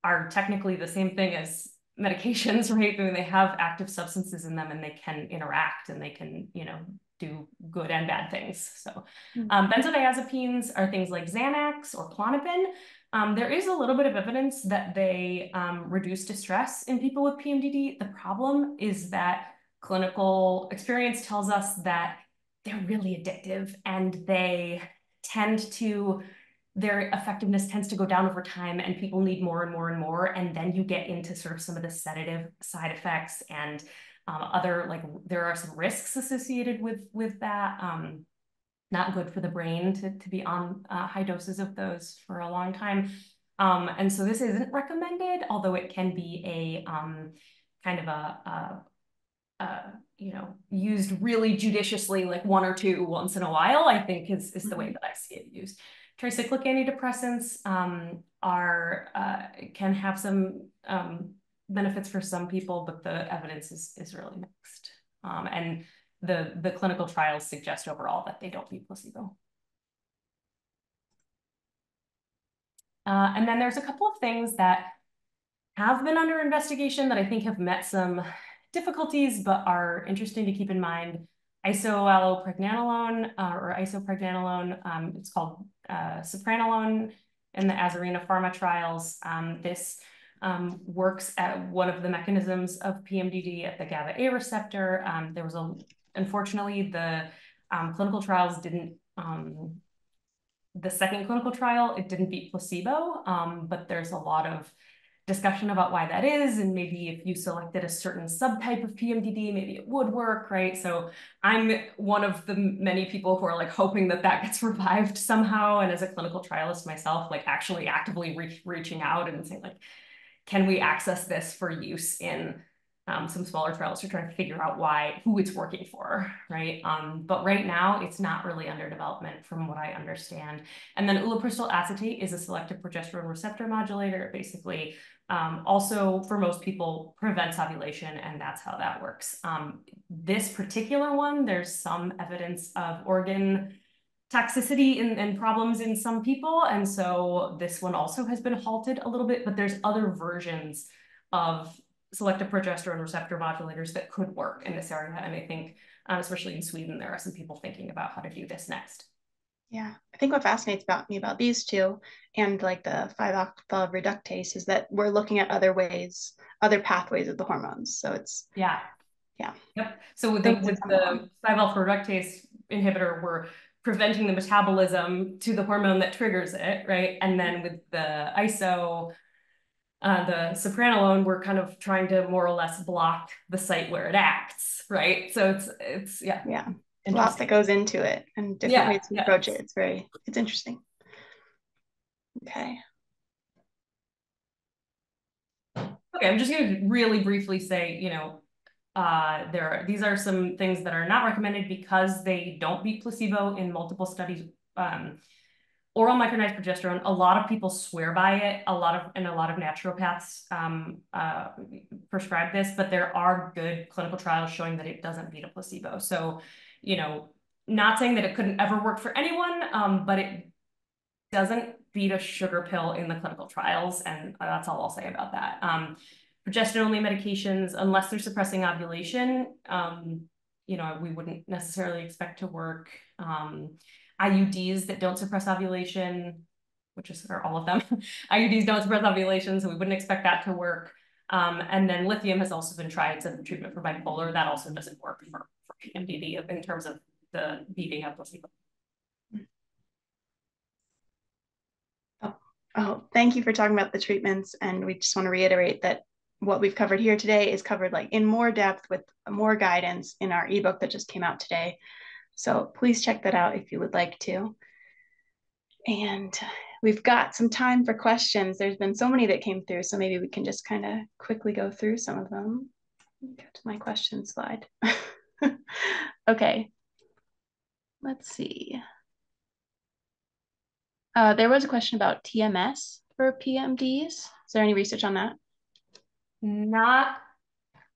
are technically the same thing as medications, right? I mean, they have active substances in them, and they can interact, and they can, you know, do good and bad things. So benzodiazepines are things like Xanax or Klonopin. There is a little bit of evidence that they reduce distress in people with PMDD. The problem is that clinical experience tells us that they're really addictive, and their effectiveness tends to go down over time, and people need more and more and more. And then you get into sort of some of the sedative side effects, and there are some risks associated with that. Not good for the brain to be on high doses of those for a long time. And so this isn't recommended, although it can be a kind of you know, used really judiciously, like one or two once in a while, I think is the way that I see it used. Tricyclic antidepressants can have some benefits for some people, but the evidence is really mixed. And the clinical trials suggest overall that they don't beat placebo. And then there's a couple of things that have been under investigation that I think have met some difficulties, but are interesting to keep in mind. Isoallopregnanolone or isopregnanolone, it's called sopranolone in the Azarina Pharma trials. This works at one of the mechanisms of PMDD at the GABA A receptor. Unfortunately, the clinical trials didn't, the second clinical trial, it didn't beat placebo, but there's a lot of discussion about why that is, and maybe if you selected a certain subtype of PMDD, maybe it would work, right? So I'm one of the many people who are like hoping that gets revived somehow, and as a clinical trialist myself, like actually actively reaching out and saying like, can we access this for use in some smaller trials to try to figure out who it's working for, right? But right now, it's not really under development from what I understand. And then ulipristal acetate is a selective progesterone receptor modulator. It basically also, for most people, prevents ovulation, and that's how that works. This particular one, there's some evidence of organ toxicity and problems in some people, and so this one also has been halted a little bit, but there's other versions of selective progesterone receptor modulators that could work in this area. And I think, especially in Sweden, there are some people thinking about how to do this next. Yeah, I think what fascinates me about these two and like the 5-octal reductase is that we're looking at other pathways of the hormones. So it's yeah. Yep. So with the 5-alpha reductase inhibitor, we're preventing the metabolism to the hormone that triggers it, right? And then with the The sopranolone, we're kind of trying to more or less block the site where it acts, right? So it's yeah. Yeah. A lot that goes into it and different ways to approach it. It's interesting. Okay. Okay, I'm just going to really briefly say, these are some things that are not recommended because they don't beat placebo in multiple studies. Oral micronized progesterone, a lot of people swear by it. A lot of naturopaths prescribe this, but there are good clinical trials showing that it doesn't beat a placebo. So, not saying that it couldn't ever work for anyone, but it doesn't beat a sugar pill in the clinical trials, and that's all I'll say about that. Progesterone-only medications, unless they're suppressing ovulation, we wouldn't necessarily expect to work. IUDs that don't suppress ovulation, are all of them. IUDs don't suppress ovulation, so we wouldn't expect that to work. And then lithium has also been tried as a treatment for bipolar. That also doesn't work for PMDD in terms of the beating of placebo. Oh, thank you for talking about the treatments. And we just want to reiterate that what we've covered here today is covered like in more depth with more guidance in our ebook that just came out today. So please check that out if you would like to. And we've got some time for questions. There's been so many that came through, so maybe we can just kind of quickly go through some of them. Go to my question slide. Okay. Let's see. There was a question about TMS for PMDs. Is there any research on that? Not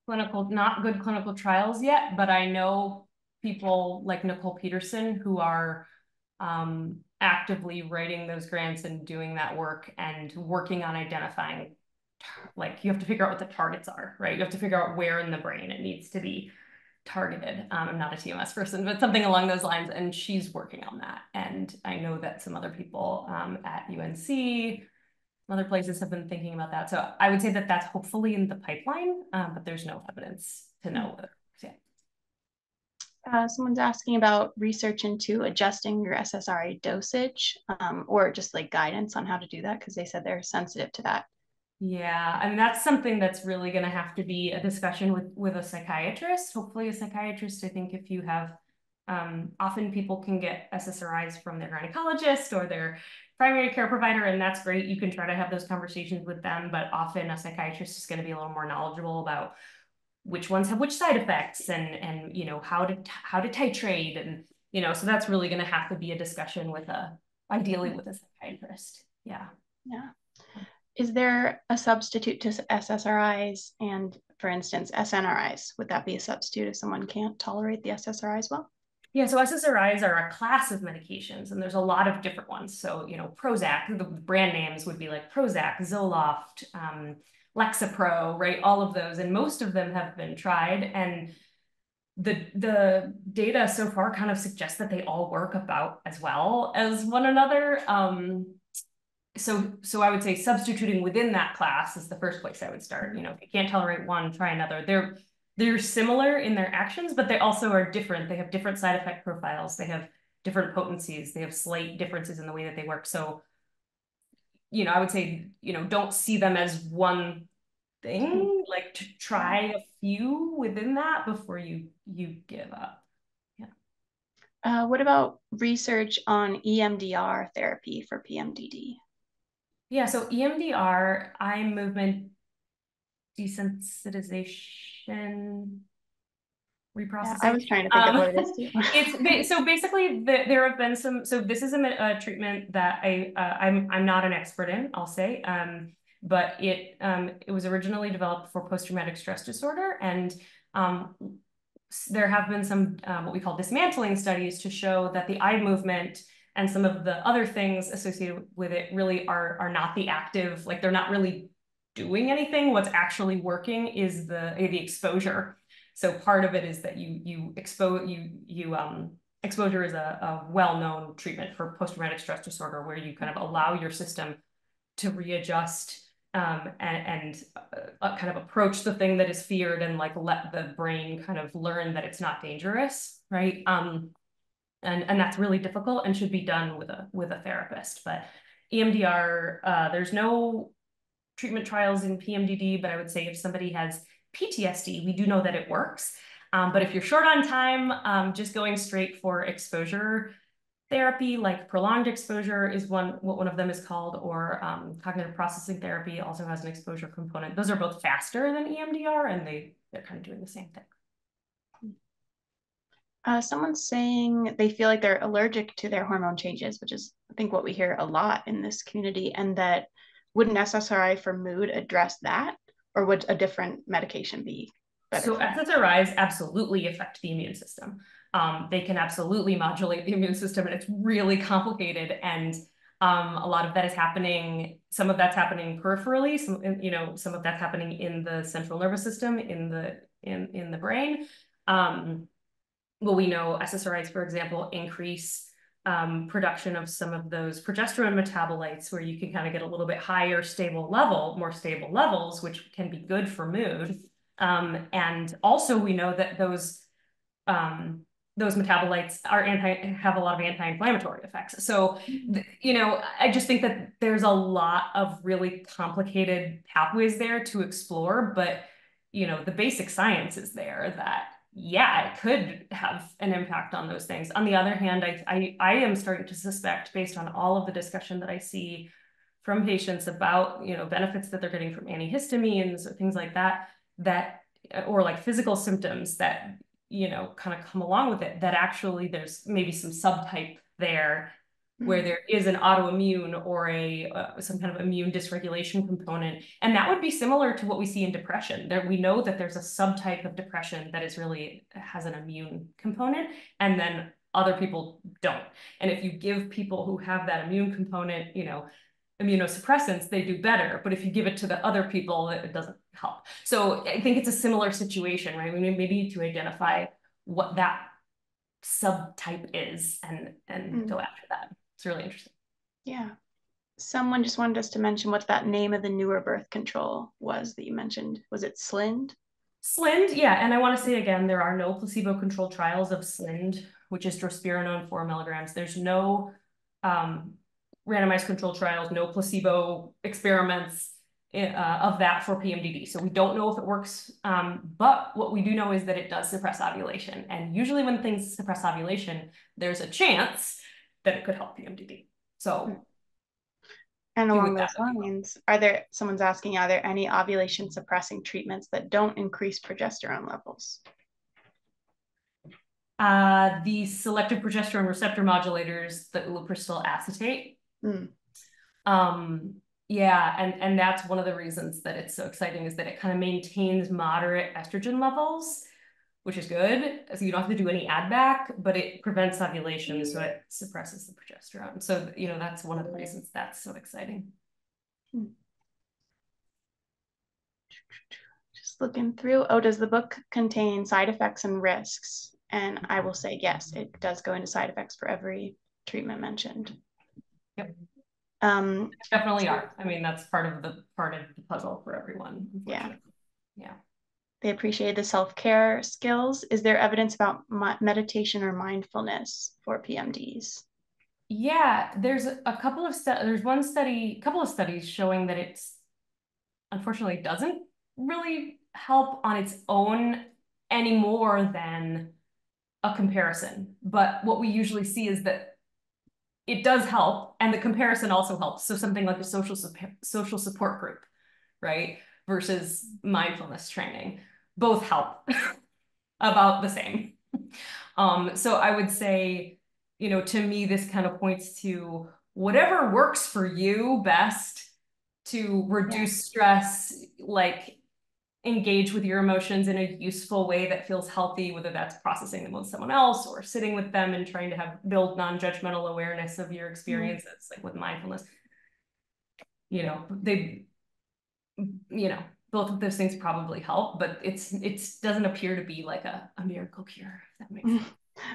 good clinical trials yet, but I know people like Nicole Peterson who are actively writing those grants and doing that work and working on identifying, like, you have to figure out what the targets are, right? You have to figure out where in the brain it needs to be targeted. I'm not a TMS person, but something along those lines, and she's working on that. And I know that some other people at UNC, other places have been thinking about that. So I would say that that's hopefully in the pipeline, but there's no evidence to know whether it works yet. Someone's asking about research into adjusting your SSRI dosage, or just like guidance on how to do that, because they said they're sensitive to that. Yeah, I mean, that's something that's really going to have to be a discussion with a psychiatrist. Hopefully a psychiatrist. I think if you have, often people can get SSRIs from their gynecologist or their primary care provider, and that's great. You can try to have those conversations with them, but often a psychiatrist is going to be a little more knowledgeable about which ones have which side effects and how to titrate, and so that's really going to have to be a discussion ideally with a psychiatrist. Yeah. Is there a substitute to SSRIs and, for instance, SNRIs? Would that be a substitute if someone can't tolerate the SSRIs well? Yeah, so SSRIs are a class of medications, and there's a lot of different ones. So, Prozac, the brand names would be like Prozac, Zoloft, Lexapro, right? All of those, and most of them have been tried, and the data so far kind of suggests that they all work about as well as one another. So I would say substituting within that class is the first place I would start. If you can't tolerate one, try another. They're similar in their actions, but they also are different. They have different side effect profiles. They have different potencies. They have slight differences in the way that they work. So, I would say, don't see them as one thing, like to try a few within that before you give up. Yeah. What about research on EMDR therapy for PMDD? Yeah, so EMDR, eye movement desensitization reprocessing. Yeah, I was trying to think of what it is too. So basically there have been some. So this is a treatment that I'm not an expert in, I'll say, but it was originally developed for post-traumatic stress disorder, and there have been some what we call dismantling studies to show that the eye movement and some of the other things associated with it really are not the active, like they're not really doing anything. What's actually working is the exposure. So part of it is that exposure is a well-known treatment for post-traumatic stress disorder, where you kind of allow your system to readjust and kind of approach the thing that is feared, and like let the brain kind of learn that it's not dangerous, right? And that's really difficult and should be done with a therapist. But EMDR, there's no treatment trials in PMDD, but I would say if somebody has PTSD, we do know that it works. But if you're short on time, just going straight for exposure therapy, like prolonged exposure is what one of them is called, or cognitive processing therapy also has an exposure component. Those are both faster than EMDR, and they're kind of doing the same thing. Someone's saying they feel like they're allergic to their hormone changes, which is, I think, what we hear a lot in this community, and that wouldn't SSRI for mood address that, or would a different medication be better? So SSRIs absolutely affect the immune system. They can absolutely modulate the immune system, and it's really complicated. And a lot of that is happening. Some of that's happening peripherally. Some of that's happening in the central nervous system, in the brain. Well, we know SSRIs, for example, increase production of some of those progesterone metabolites, where you can kind of get a little bit higher more stable levels, which can be good for mood. And also we know that those metabolites have a lot of anti-inflammatory effects. So, I just think that there's a lot of really complicated pathways there to explore, but, the basic science is there that, yeah, it could have an impact on those things. On the other hand, I am starting to suspect, based on all of the discussion that I see from patients about, benefits that they're getting from antihistamines or things like that, or like physical symptoms that, kind of come along with it, that actually there's maybe some subtype there where there is an autoimmune or some kind of immune dysregulation component. And that would be similar to what we see in depression. We know that there's a subtype of depression that has an immune component, and then other people don't. And if you give people who have that immune component, immunosuppressants, they do better. But if you give it to the other people, it doesn't help. So I think it's a similar situation, right? We maybe need to identify what that subtype is and go after that. It's really interesting. Yeah. Someone just wanted us to mention what that name of the newer birth control was that you mentioned. Was it SLIND? SLIND, yeah. And I want to say again, there are no placebo-controlled trials of SLIND, which is drospirenone 4 milligrams. There's no randomized controlled trials, no placebo experiments of that for PMDD. So we don't know if it works, but what we do know is that it does suppress ovulation. And usually when things suppress ovulation, there's a chance that it could help PMDD. So, and along those lines, someone's asking, are there any ovulation suppressing treatments that don't increase progesterone levels? The selective progesterone receptor modulators, the ulipristal acetate. Yeah, and that's one of the reasons that it's so exciting, is that it kind of maintains moderate estrogen levels, which is good. So you don't have to do any add back, but it prevents ovulation, so it suppresses the progesterone. So, that's one of the reasons that's so exciting. Just looking through. Oh, does the book contain side effects and risks? And I will say, yes, it does go into side effects for every treatment mentioned. Yep. Definitely are. I mean, that's part of the puzzle for everyone. Yeah. Yeah. They appreciate the self-care skills. Is there evidence about meditation or mindfulness for PMDs? Yeah, there's a couple of couple of studies showing that it's unfortunately doesn't really help on its own any more than a comparison. But what we usually see is that it does help, and the comparison also helps. So something like a social support group, right, versus mindfulness training, both help about the same. So I would say, to me, this kind of points to whatever works for you best to reduce stress, like engage with your emotions in a useful way that feels healthy, whether that's processing them with someone else or sitting with them and trying to build non-judgmental awareness of your experiences, like with mindfulness. Both of those things probably help, but it doesn't appear to be like a miracle cure, if that makes sense.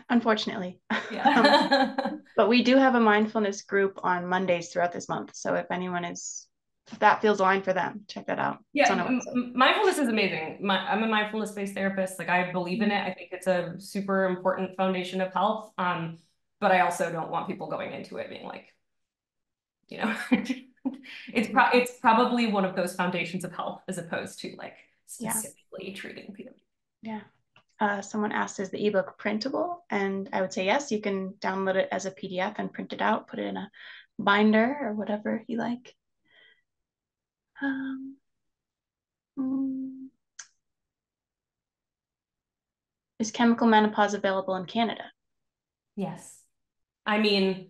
Unfortunately. Yeah. But we do have a mindfulness group on Mondays throughout this month. So if that feels aligned for them, check that out. Yeah, mindfulness is amazing. I'm a mindfulness-based therapist. Like, I believe in it. I think it's a super important foundation of health. But I also don't want people going into it being like, It's probably one of those foundations of health as opposed to like specifically treating PMD. Yeah. Someone asked, is the ebook printable? And I would say yes, you can download it as a PDF and print it out, put it in a binder or whatever you like. Is chemical menopause available in Canada? Yes. I mean,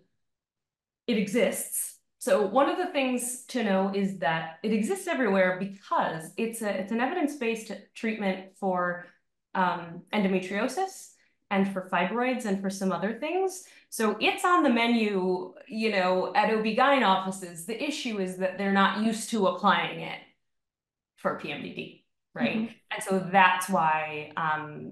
it exists. So one of the things to know is that it exists everywhere because it's an evidence-based treatment for endometriosis and for fibroids and for some other things. So it's on the menu, you know, at OB/GYN offices. The issue is that they're not used to applying it for PMDD, right? Mm-hmm. And so that's why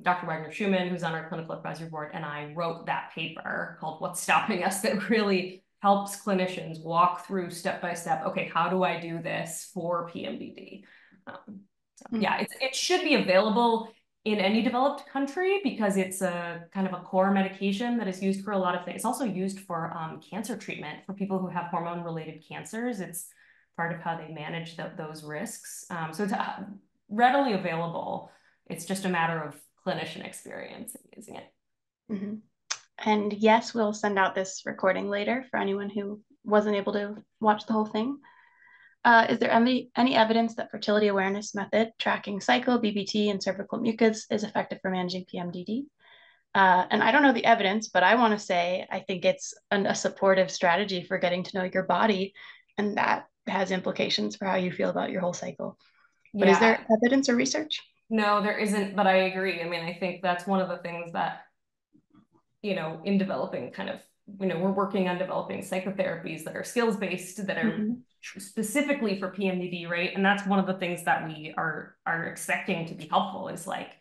Dr. Wagner-Schumann, who's on our clinical advisory board, and I wrote that paper called What's Stopping Us, that really helps clinicians walk through step by step, okay, how do I do this for PMDD? Yeah, it should be available in any developed country because it's a kind of a core medication that is used for a lot of things. It's also used for cancer treatment for people who have hormone-related cancers. It's part of how they manage those risks. So it's readily available. It's just a matter of clinician experience in using it. Mm-hmm. And yes, we'll send out this recording later for anyone who wasn't able to watch the whole thing. Is there any evidence that fertility awareness method, tracking cycle, BBT, and cervical mucus is effective for managing PMDD? And I don't know the evidence, but I want to say I think it's a supportive strategy for getting to know your body, and that has implications for how you feel about your whole cycle. But is there evidence or research? No, there isn't, but I agree. I mean, I think that's one of the things that, you know, in developing kind of, you know, we're working on developing psychotherapies that are skills-based, that are specifically for PMDD, right? And that's one of the things that we are expecting to be helpful is like,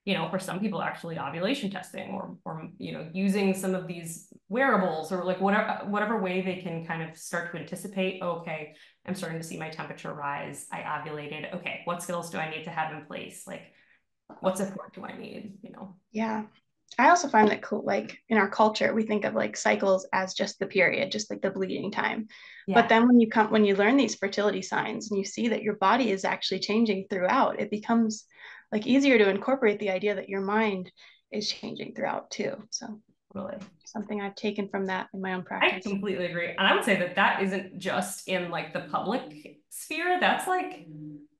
you know, for some people actually ovulation testing or you know, using some of these wearables or like whatever way they can kind of start to anticipate, okay, I'm starting to see my temperature rise. I ovulated. Okay, what skills do I need to have in place? Like, what support do I need? You know? Yeah. I also find that cool, like in our culture, we think of like cycles as just the period, just like the bleeding time. Yeah. But then when you learn these fertility signs and you see that your body is actually changing throughout, it becomes like easier to incorporate the idea that your mind is changing throughout too. So really something I've taken from that in my own practice. I completely agree. And I would say that isn't just in like the public sphere. That's like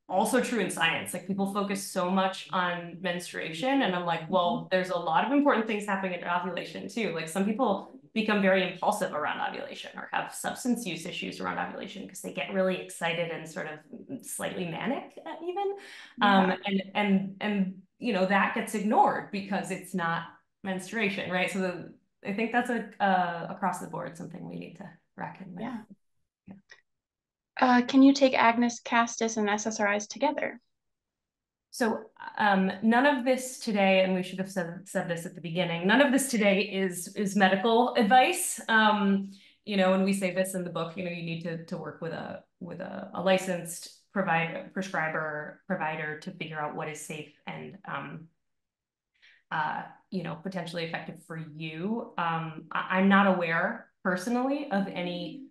also true in science. Like people focus so much on menstruation and I'm like, well, there's a lot of important things happening in ovulation too. Like some people become very impulsive around ovulation or have substance use issues around ovulation because they get really excited and sort of slightly manic even. Yeah. And you know, that gets ignored because it's not menstruation, right? So I think that's across the board something we need to reckon with. Yeah. Can you take Agnes, Castus, and SSRIs together? So none of this today, and we should have said this at the beginning, none of this today is medical advice. You know, when we say this in the book, you know, you need to work with a licensed provider to figure out what is safe and you know, potentially effective for you. I'm not aware personally of any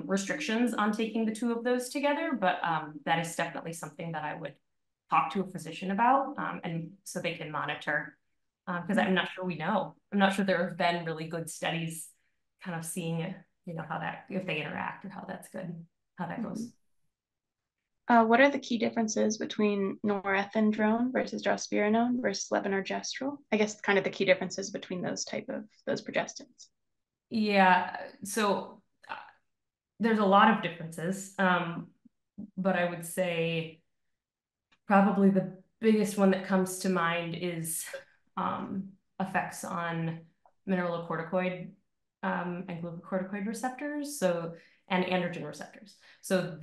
restrictions on taking the two of those together, but that is definitely something that I would talk to a physician about and so they can monitor because I'm not sure we know. I'm not sure there have been really good studies kind of seeing, you know, how that, if they interact or how that's good, how that goes. What are the key differences between norethindrone versus drospirenone versus levonorgestrel? I guess kind of the key differences between those progestins. Yeah, so there's a lot of differences, but I would say probably the biggest one that comes to mind is effects on mineralocorticoid and glucocorticoid receptors, and androgen receptors. So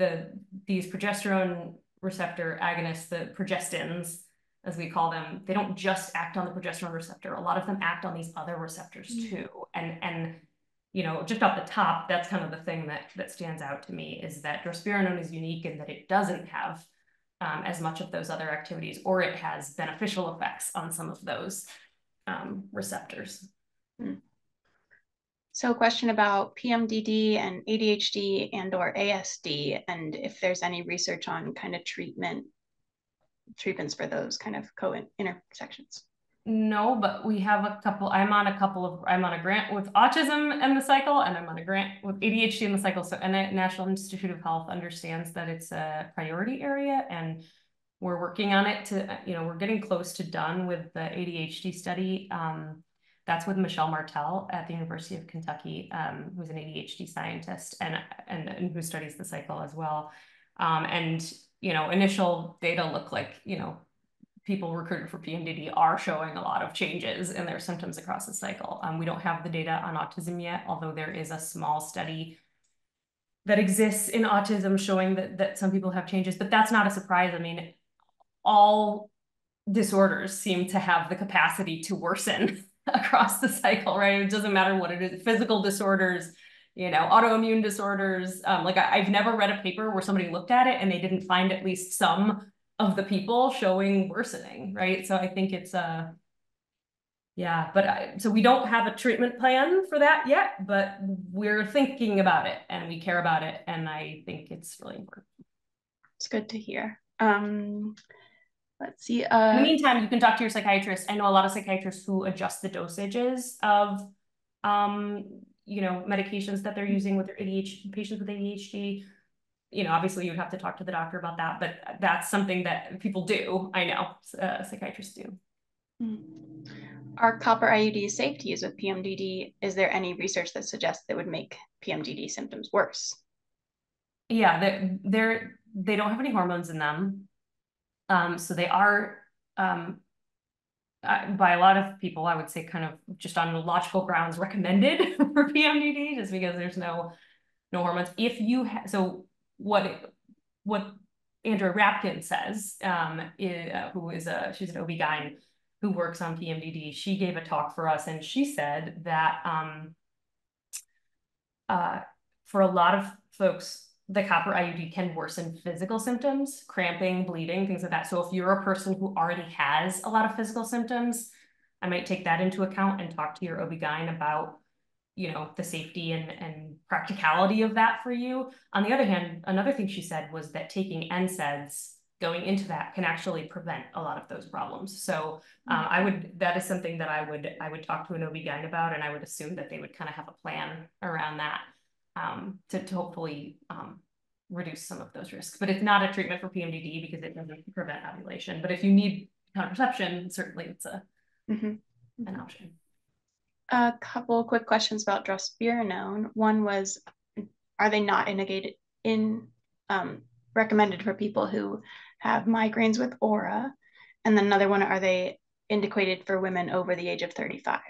these progesterone receptor agonists, the progestins, as we call them, they don't just act on the progesterone receptor. A lot of them act on these other receptors too. And you know, just off the top, that's kind of the thing that stands out to me is that drospirenone is unique in that it doesn't have as much of those other activities, or it has beneficial effects on some of those receptors. So a question about PMDD and ADHD and or ASD, and if there's any research on kind of treatments for those kind of intersections. No, but we have a couple. I'm on a grant with autism and the cycle, and I'm on a grant with ADHD and the cycle. So, and the National Institute of Health understands that it's a priority area, and we're working on it to, we're getting close to done with the ADHD study. That's with Michelle Martell at the University of Kentucky, who's an ADHD scientist and who studies the cycle as well. And initial data look like, people recruited for PMDD are showing a lot of changes in their symptoms across the cycle. We don't have the data on autism yet, although there is a small study that exists in autism showing that some people have changes, but that's not a surprise. I mean, all disorders seem to have the capacity to worsen across the cycle, right? It doesn't matter what it is, physical disorders, autoimmune disorders. Like I've never read a paper where somebody looked at it and they didn't find at least some of the people showing worsening, right? So I think it's so we don't have a treatment plan for that yet, but we're thinking about it and we care about it. And I think it's really important. It's good to hear. Let's see. In the meantime, you can talk to your psychiatrist. I know a lot of psychiatrists who adjust the dosages of, medications that they're using with their ADHD patients with ADHD. Obviously you'd have to talk to the doctor about that, but that's something that people do. I know psychiatrists do. Are copper IUDs safe to use with PMDD? Is there any research that suggests they would make PMDD symptoms worse? Yeah, they don't have any hormones in them. So they are, by a lot of people, I would say kind of just on logical grounds recommended for PMDD, just because there's no hormones. If you so what Andrea Rapkin says, she's an OB-GYN who works on PMDD. She gave a talk for us, and she said that for a lot of folks, the copper IUD can worsen physical symptoms, cramping, bleeding, things like that. So if you're a person who already has a lot of physical symptoms, I might take that into account and talk to your OB-GYN about, the safety and practicality of that for you. On the other hand, another thing she said was that taking NSAIDs going into that can actually prevent a lot of those problems. So that is something that I would talk to an OB-GYN about, and I would assume that they would kind of have a plan around that. To hopefully reduce some of those risks. But it's not a treatment for PMDD because it doesn't prevent ovulation. But if you need contraception, certainly it's an option. A couple quick questions about drospirenone. One was, are they not recommended for people who have migraines with aura? And then another one, are they indicated for women over the age of 35?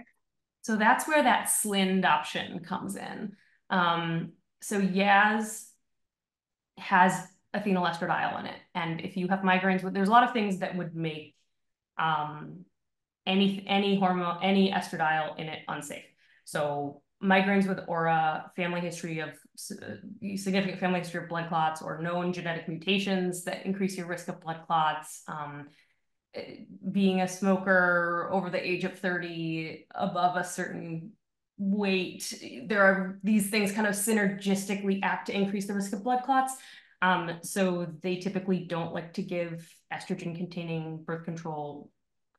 So that's where that SLIND option comes in. So Yaz has phenylestradiol in it. And if you have migraines, there's a lot of things that would make any hormone, any estradiol in it unsafe. So migraines with aura, family history of significant family history of blood clots or known genetic mutations that increase your risk of blood clots, being a smoker over the age of 30, above a certain weight, there are these things kind of synergistically act to increase the risk of blood clots. So they typically don't like to give estrogen containing birth control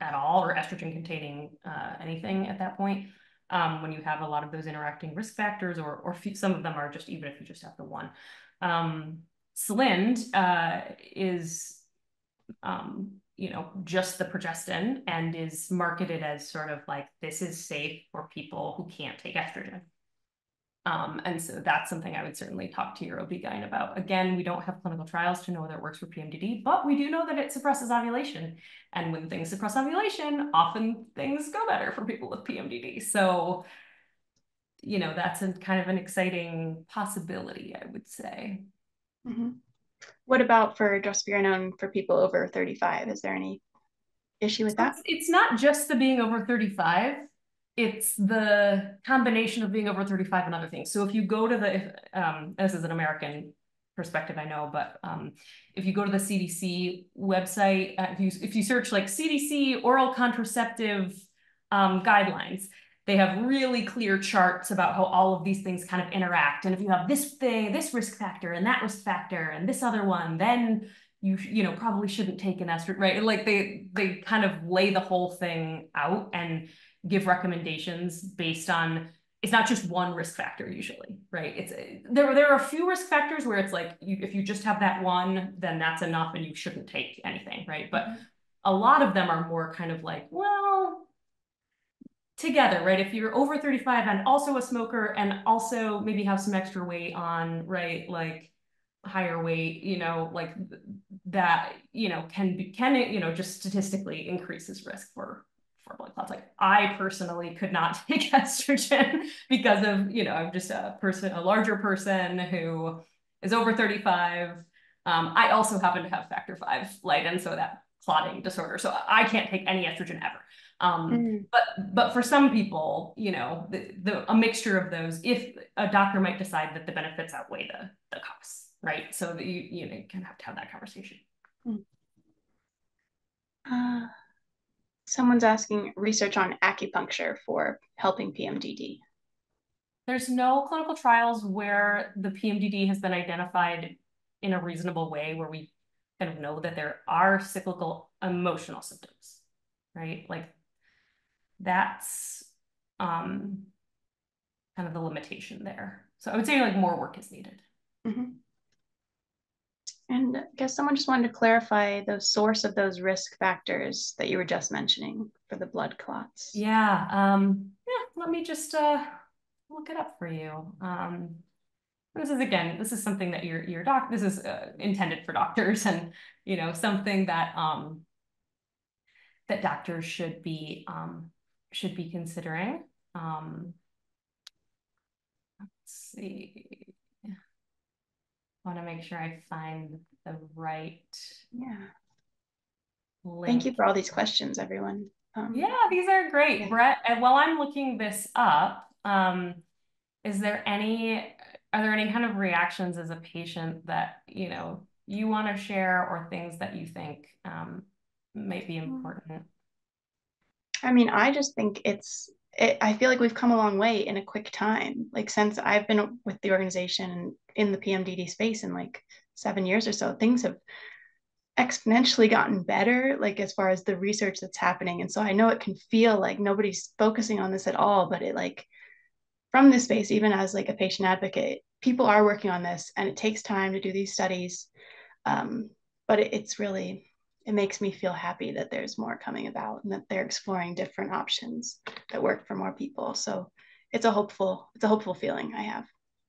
at all, or estrogen containing anything at that point, when you have a lot of those interacting risk factors, or some of them are just, even if you just have the one. SLIND is just the progestin, and is marketed as sort of like, this is safe for people who can't take estrogen. And so that's something I would certainly talk to your OB-GYN about. Again, we don't have clinical trials to know whether it works for PMDD, but we do know that it suppresses ovulation. And when things suppress ovulation, often things go better for people with PMDD. So, that's kind of an exciting possibility, I would say. What about for drospirenone for people over 35? Is there any issue with that? It's not just the being over 35. It's the combination of being over 35 and other things. So if you go to this is an American perspective, I know, but if you go to the CDC website, if you search like CDC oral contraceptive guidelines, they have really clear charts about how all of these things kind of interact. And if you have this thing, this risk factor and that risk factor and this other one, then you know, probably shouldn't take an estrogen, right? Like they kind of lay the whole thing out and give recommendations based on, it's not just one risk factor usually, right? It's there are a few risk factors where it's like if you just have that one, then that's enough and you shouldn't take anything, right? But a lot of them are more kind of like, well, together, right? If you're over 35 and also a smoker and also maybe have some extra weight on, right? Like higher weight, you know, like that, you know, can you know, just statistically increases risk for blood clots. Like I personally could not take estrogen because of, you know, I'm just a larger person who is over 35. I also happen to have factor V Leiden, so that clotting disorder. So I can't take any estrogen ever. But for some people, you know, a mixture of those, if a doctor might decide that the benefits outweigh the costs, right? So that you know, kind of have to have that conversation. Someone's asking research on acupuncture for helping PMDD. There's no clinical trials where the PMDD has been identified in a reasonable way where we kind of know that there are cyclical emotional symptoms, right? Like that's kind of the limitation there. So I would say like more work is needed. And I guess someone just wanted to clarify the source of those risk factors that you were just mentioning for the blood clots. Yeah, let me just look it up for you. This is something that this is intended for doctors and, you know, something that that doctors should be considering. Let's see. I want to make sure I find the right link. Thank you for all these questions, everyone. Yeah, these are great. Yeah. Brett, while I'm looking this up, are there any kind of reactions as a patient that, you know, you want to share or things that you think might be important? I mean, I just think I feel like we've come a long way in a quick time. Like since I've been with the organization in the PMDD space in like 7 years or so, things have exponentially gotten better, like as far as the research that's happening. And so I know it can feel like nobody's focusing on this at all, but it like from this space, even as like a patient advocate, people are working on this and it takes time to do these studies. But it's really, it makes me feel happy that there's more coming about and that they're exploring different options that work for more people. So it's a hopeful feeling I have.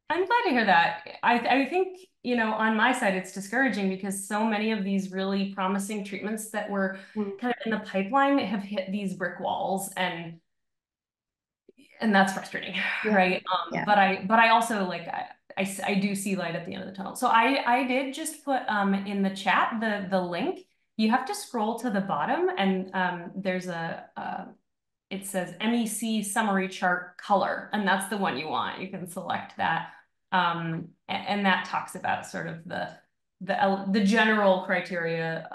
I'm glad to hear that. I think, you know, on my side, it's discouraging because so many of these really promising treatments that were kind of in the pipeline have hit these brick walls, and that's frustrating, right? But I also like I do see light at the end of the tunnel. So I did just put in the chat the link. You have to scroll to the bottom, and there's it says MEC summary chart color, and that's the one you want. You can select that. And that talks about sort of the general criteria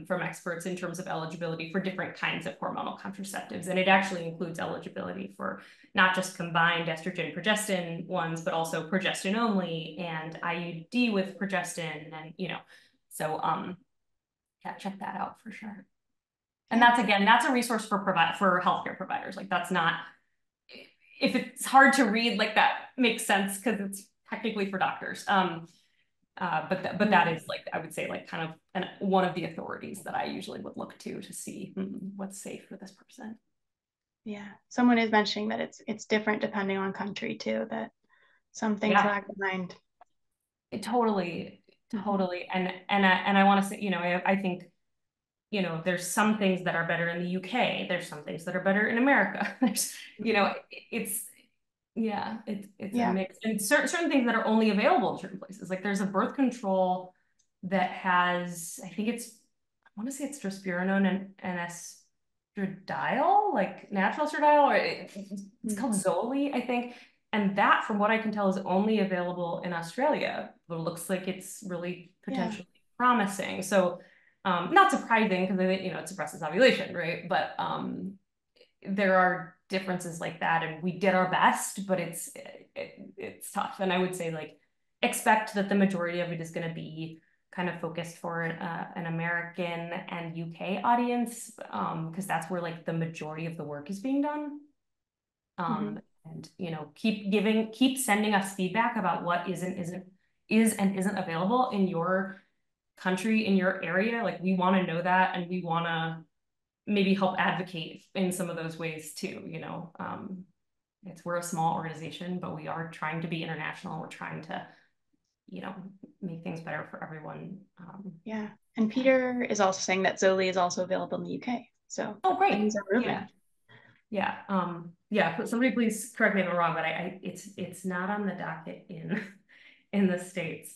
from experts in terms of eligibility for different kinds of hormonal contraceptives. And it actually includes eligibility for not just combined estrogen progestin ones, but also progestin only and IUD with progestin, and, you know, so yeah, check that out for sure. And that's a resource for healthcare providers. Like that's not, if it's hard to read, like that makes sense because it's technically for doctors. But that is like, I would say like kind of one of the authorities that I usually would look to see what's safe for this person. Yeah, someone is mentioning that it's different depending on country too, that some things lag behind. Totally. And I want to say, you know, I think, you know, there's some things that are better in the UK. There's some things that are better in America. There's, you know, it's a mix, and certain things that are only available in certain places. Like there's a birth control that has, I want to say it's drospirenone and estradiol, like natural estradiol, or it's called Zoli, I think. And that, from what I can tell, is only available in Australia. But it looks like it's really potentially promising. So not surprising because, you know, it suppresses ovulation, right? But there are differences like that, and we did our best, but it's tough. And I would say, like, expect that the majority of it is going to be kind of focused for an American and UK audience, because that's where like the majority of the work is being done. And you know, keep sending us feedback about what is and isn't available in your country, in your area. Like, we want to know that, and we want to maybe help advocate in some of those ways too. You know, we're a small organization, but we are trying to be international. We're trying to, you know, make things better for everyone. Yeah, and Peter is also saying that Zoli is also available in the UK. So great. Things are moving. Yeah. Somebody please correct me if I'm wrong, but it's not on the docket in the States,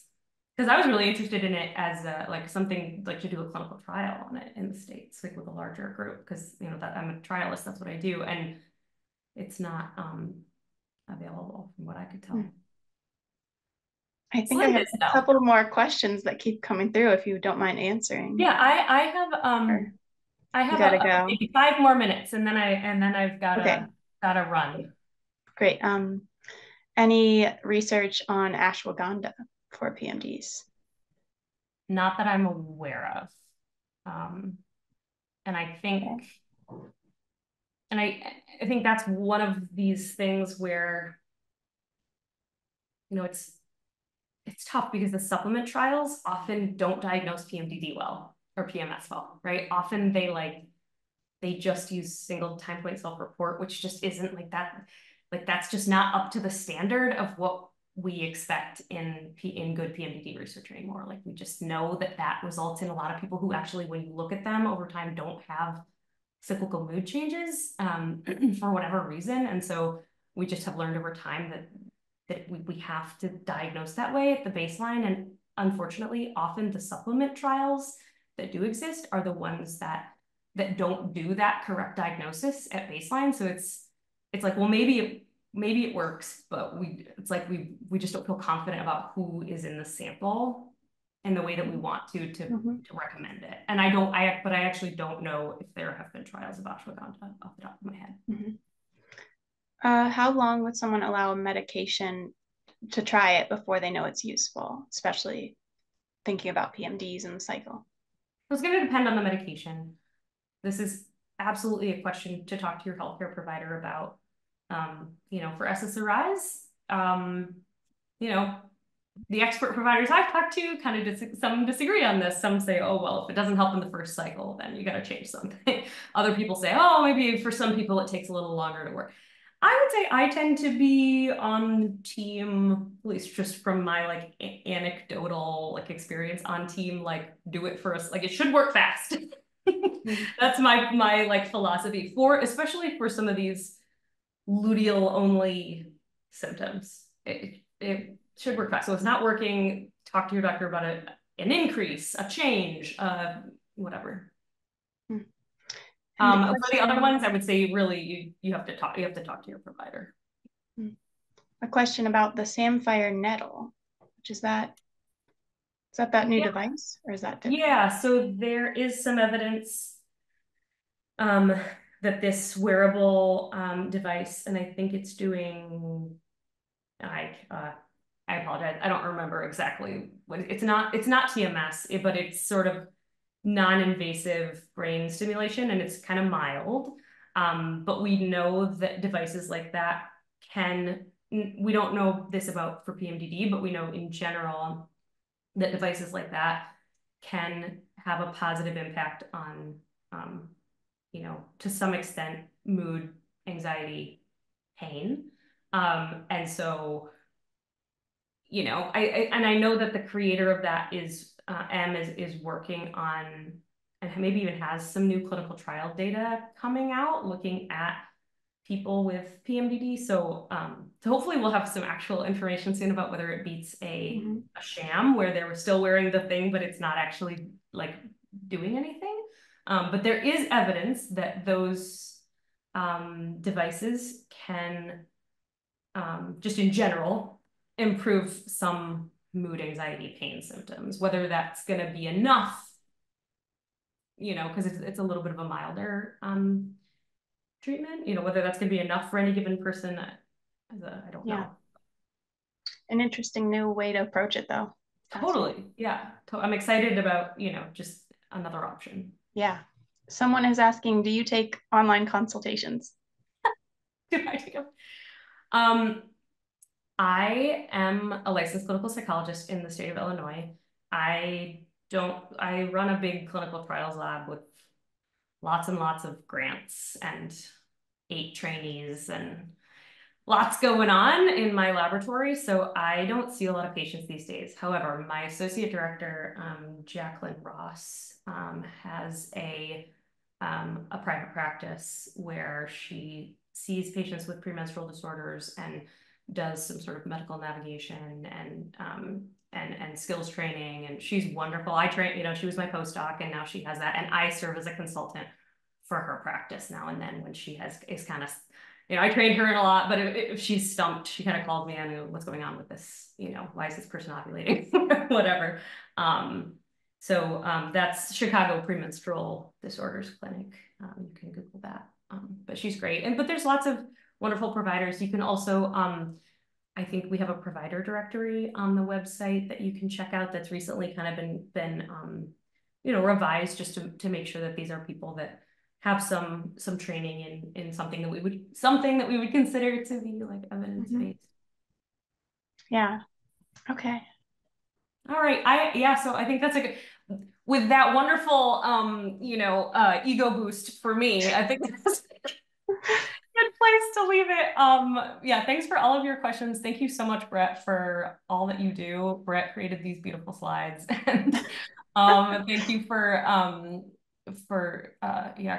because I was really interested in it as like something like to do a clinical trial on it in the States, like with a larger group, because you know that I'm a trialist, that's what I do, and it's not available from what I could tell. I think I have a couple more questions that keep coming through, if you don't mind answering. Yeah, I have maybe 5 more minutes, and then I've gotta run. Great. Any research on ashwagandha for PMDs? Not that I'm aware of. And I think, and I think that's one of these things where, you know, it's tough because the supplement trials often don't diagnose PMDD well, or PMS well, right? Often they just use single time point self-report, which just isn't like that. Like, that's just not up to the standard of what we expect in good PMDD research anymore. Like, we just know that results in a lot of people who actually, when you look at them over time, don't have cyclical mood changes for whatever reason. And so we just have learned over time that we have to diagnose that way at the baseline. And unfortunately, often the supplement trials that do exist are the ones that don't do that correct diagnosis at baseline. So it's like, well, maybe it works, but it's like we just don't feel confident about who is in the sample in the way that we want to recommend it. And I actually don't know if there have been trials of ashwagandha off the top of my head. How long would someone allow a medication to try it before they know it's useful, especially thinking about PMDs and the cycle? It's going to depend on the medication. This is absolutely a question to talk to your healthcare provider about. You know, for SSRIs, you know, the expert providers I've talked to kind of some disagree on this. Some say, oh, well, if it doesn't help in the first cycle, then you got to change something. Other people say, oh, maybe for some people it takes a little longer to work. I would say I tend to be on team, at least just from my like anecdotal like experience, on team like do it first, like it should work fast. That's my like philosophy especially for some of these luteal only symptoms. It should work fast. So if it's not working, talk to your doctor about an increase, a change, whatever. For the other ones, I would say really you have to talk to your provider. A question about the Samfire nettle, which is that new device, or is that different? Yeah, so there is some evidence that this wearable device, and I think it's doing, I apologize, I don't remember exactly what it's not TMS, but it's sort of non-invasive brain stimulation, and it's kind of mild. But we know that devices like that we don't know this about for PMDD, but we know in general that devices like that can have a positive impact on, you know, to some extent, mood, anxiety, pain. And so, you know, I know that the creator of that is working on, and maybe even has some new clinical trial data coming out looking at people with PMDD. So hopefully we'll have some actual information soon about whether it beats a sham where they were still wearing the thing, but it's not actually like doing anything. But there is evidence that those devices can just in general improve some mood, anxiety, pain symptoms. Whether that's going to be enough, you know, because it's a little bit of a milder treatment. Whether that's going to be enough for any given person, I don't know. An interesting new way to approach it, though. Totally. Yeah. I'm excited about, just another option. Yeah. Someone is asking, do you take online consultations? Do I take them? I am a licensed clinical psychologist in the state of Illinois. I run a big clinical trials lab with lots and lots of grants and 8 trainees and lots going on in my laboratory. So I don't see a lot of patients these days. However, my associate director, Jacqueline Ross, has a private practice where she sees patients with premenstrual disorders and does some sort of medical navigation and skills training. And she's wonderful. I train, she was my postdoc, and now she has that. And I serve as a consultant for her practice now and then when she is kind of, I trained her in a lot, but if she's stumped, she kind of calls me on what's going on with this, why is this person ovulating, whatever. So that's Chicago Premenstrual Disorders Clinic. You can Google that. But she's great. But there's lots of wonderful providers. You can also, I think we have a provider directory on the website that you can check out that's recently kind of been revised just to make sure that these are people that have some training in something that we would consider to be like evidence-based. Yeah. Okay. All right. So I think that's a good, with that wonderful, ego boost for me, I think that's a good place to leave it. Yeah, thanks for all of your questions. Thank you so much, Brett, for all that you do. Brett created these beautiful slides. And thank you for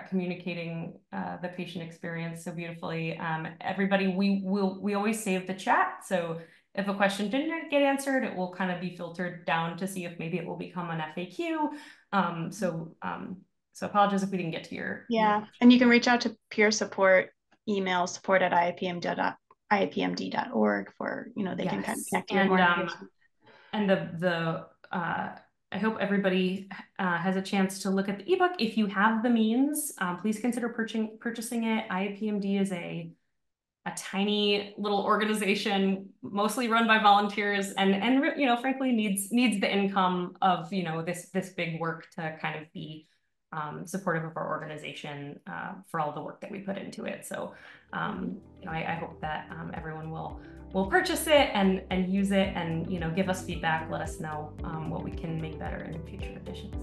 communicating the patient experience so beautifully. Everybody, we always save the chat. So if a question didn't get answered, it will kind of be filtered down to see if maybe it will become an FAQ. So apologies if we didn't get to your. Yeah, and you can reach out to peer support, email support@IAPMD.org for, they can kind of connect you with more information. And I hope everybody has a chance to look at the ebook. If you have the means, please consider purchasing it. IAPMD is a tiny little organization, mostly run by volunteers, and frankly needs the income of this big work to kind of be supportive of our organization for all the work that we put into it. So I hope that everyone will purchase it and use it, and give us feedback. Let us know what we can make better in future editions.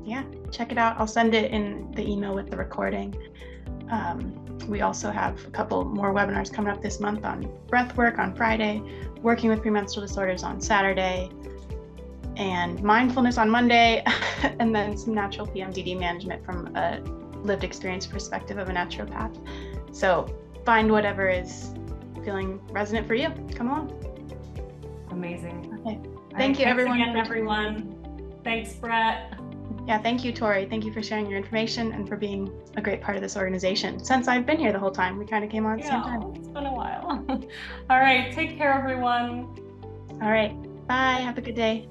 Yeah, check it out. I'll send it in the email with the recording. We also have a couple more webinars coming up this month on breath work on Friday, working with premenstrual disorders on Saturday, and mindfulness on Monday, and then some natural PMDD management from a lived experience perspective of a naturopath. So find whatever is feeling resonant for you. Come along. Amazing. Okay. Thank you, everyone. Thanks again, everyone. Thanks, Brett. Yeah, thank you, Tori. Thank you for sharing your information and for being a great part of this organization. Since I've been here the whole time, we kind of came on at the same time. It's been a while. All right, take care, everyone. All right, bye. Have a good day.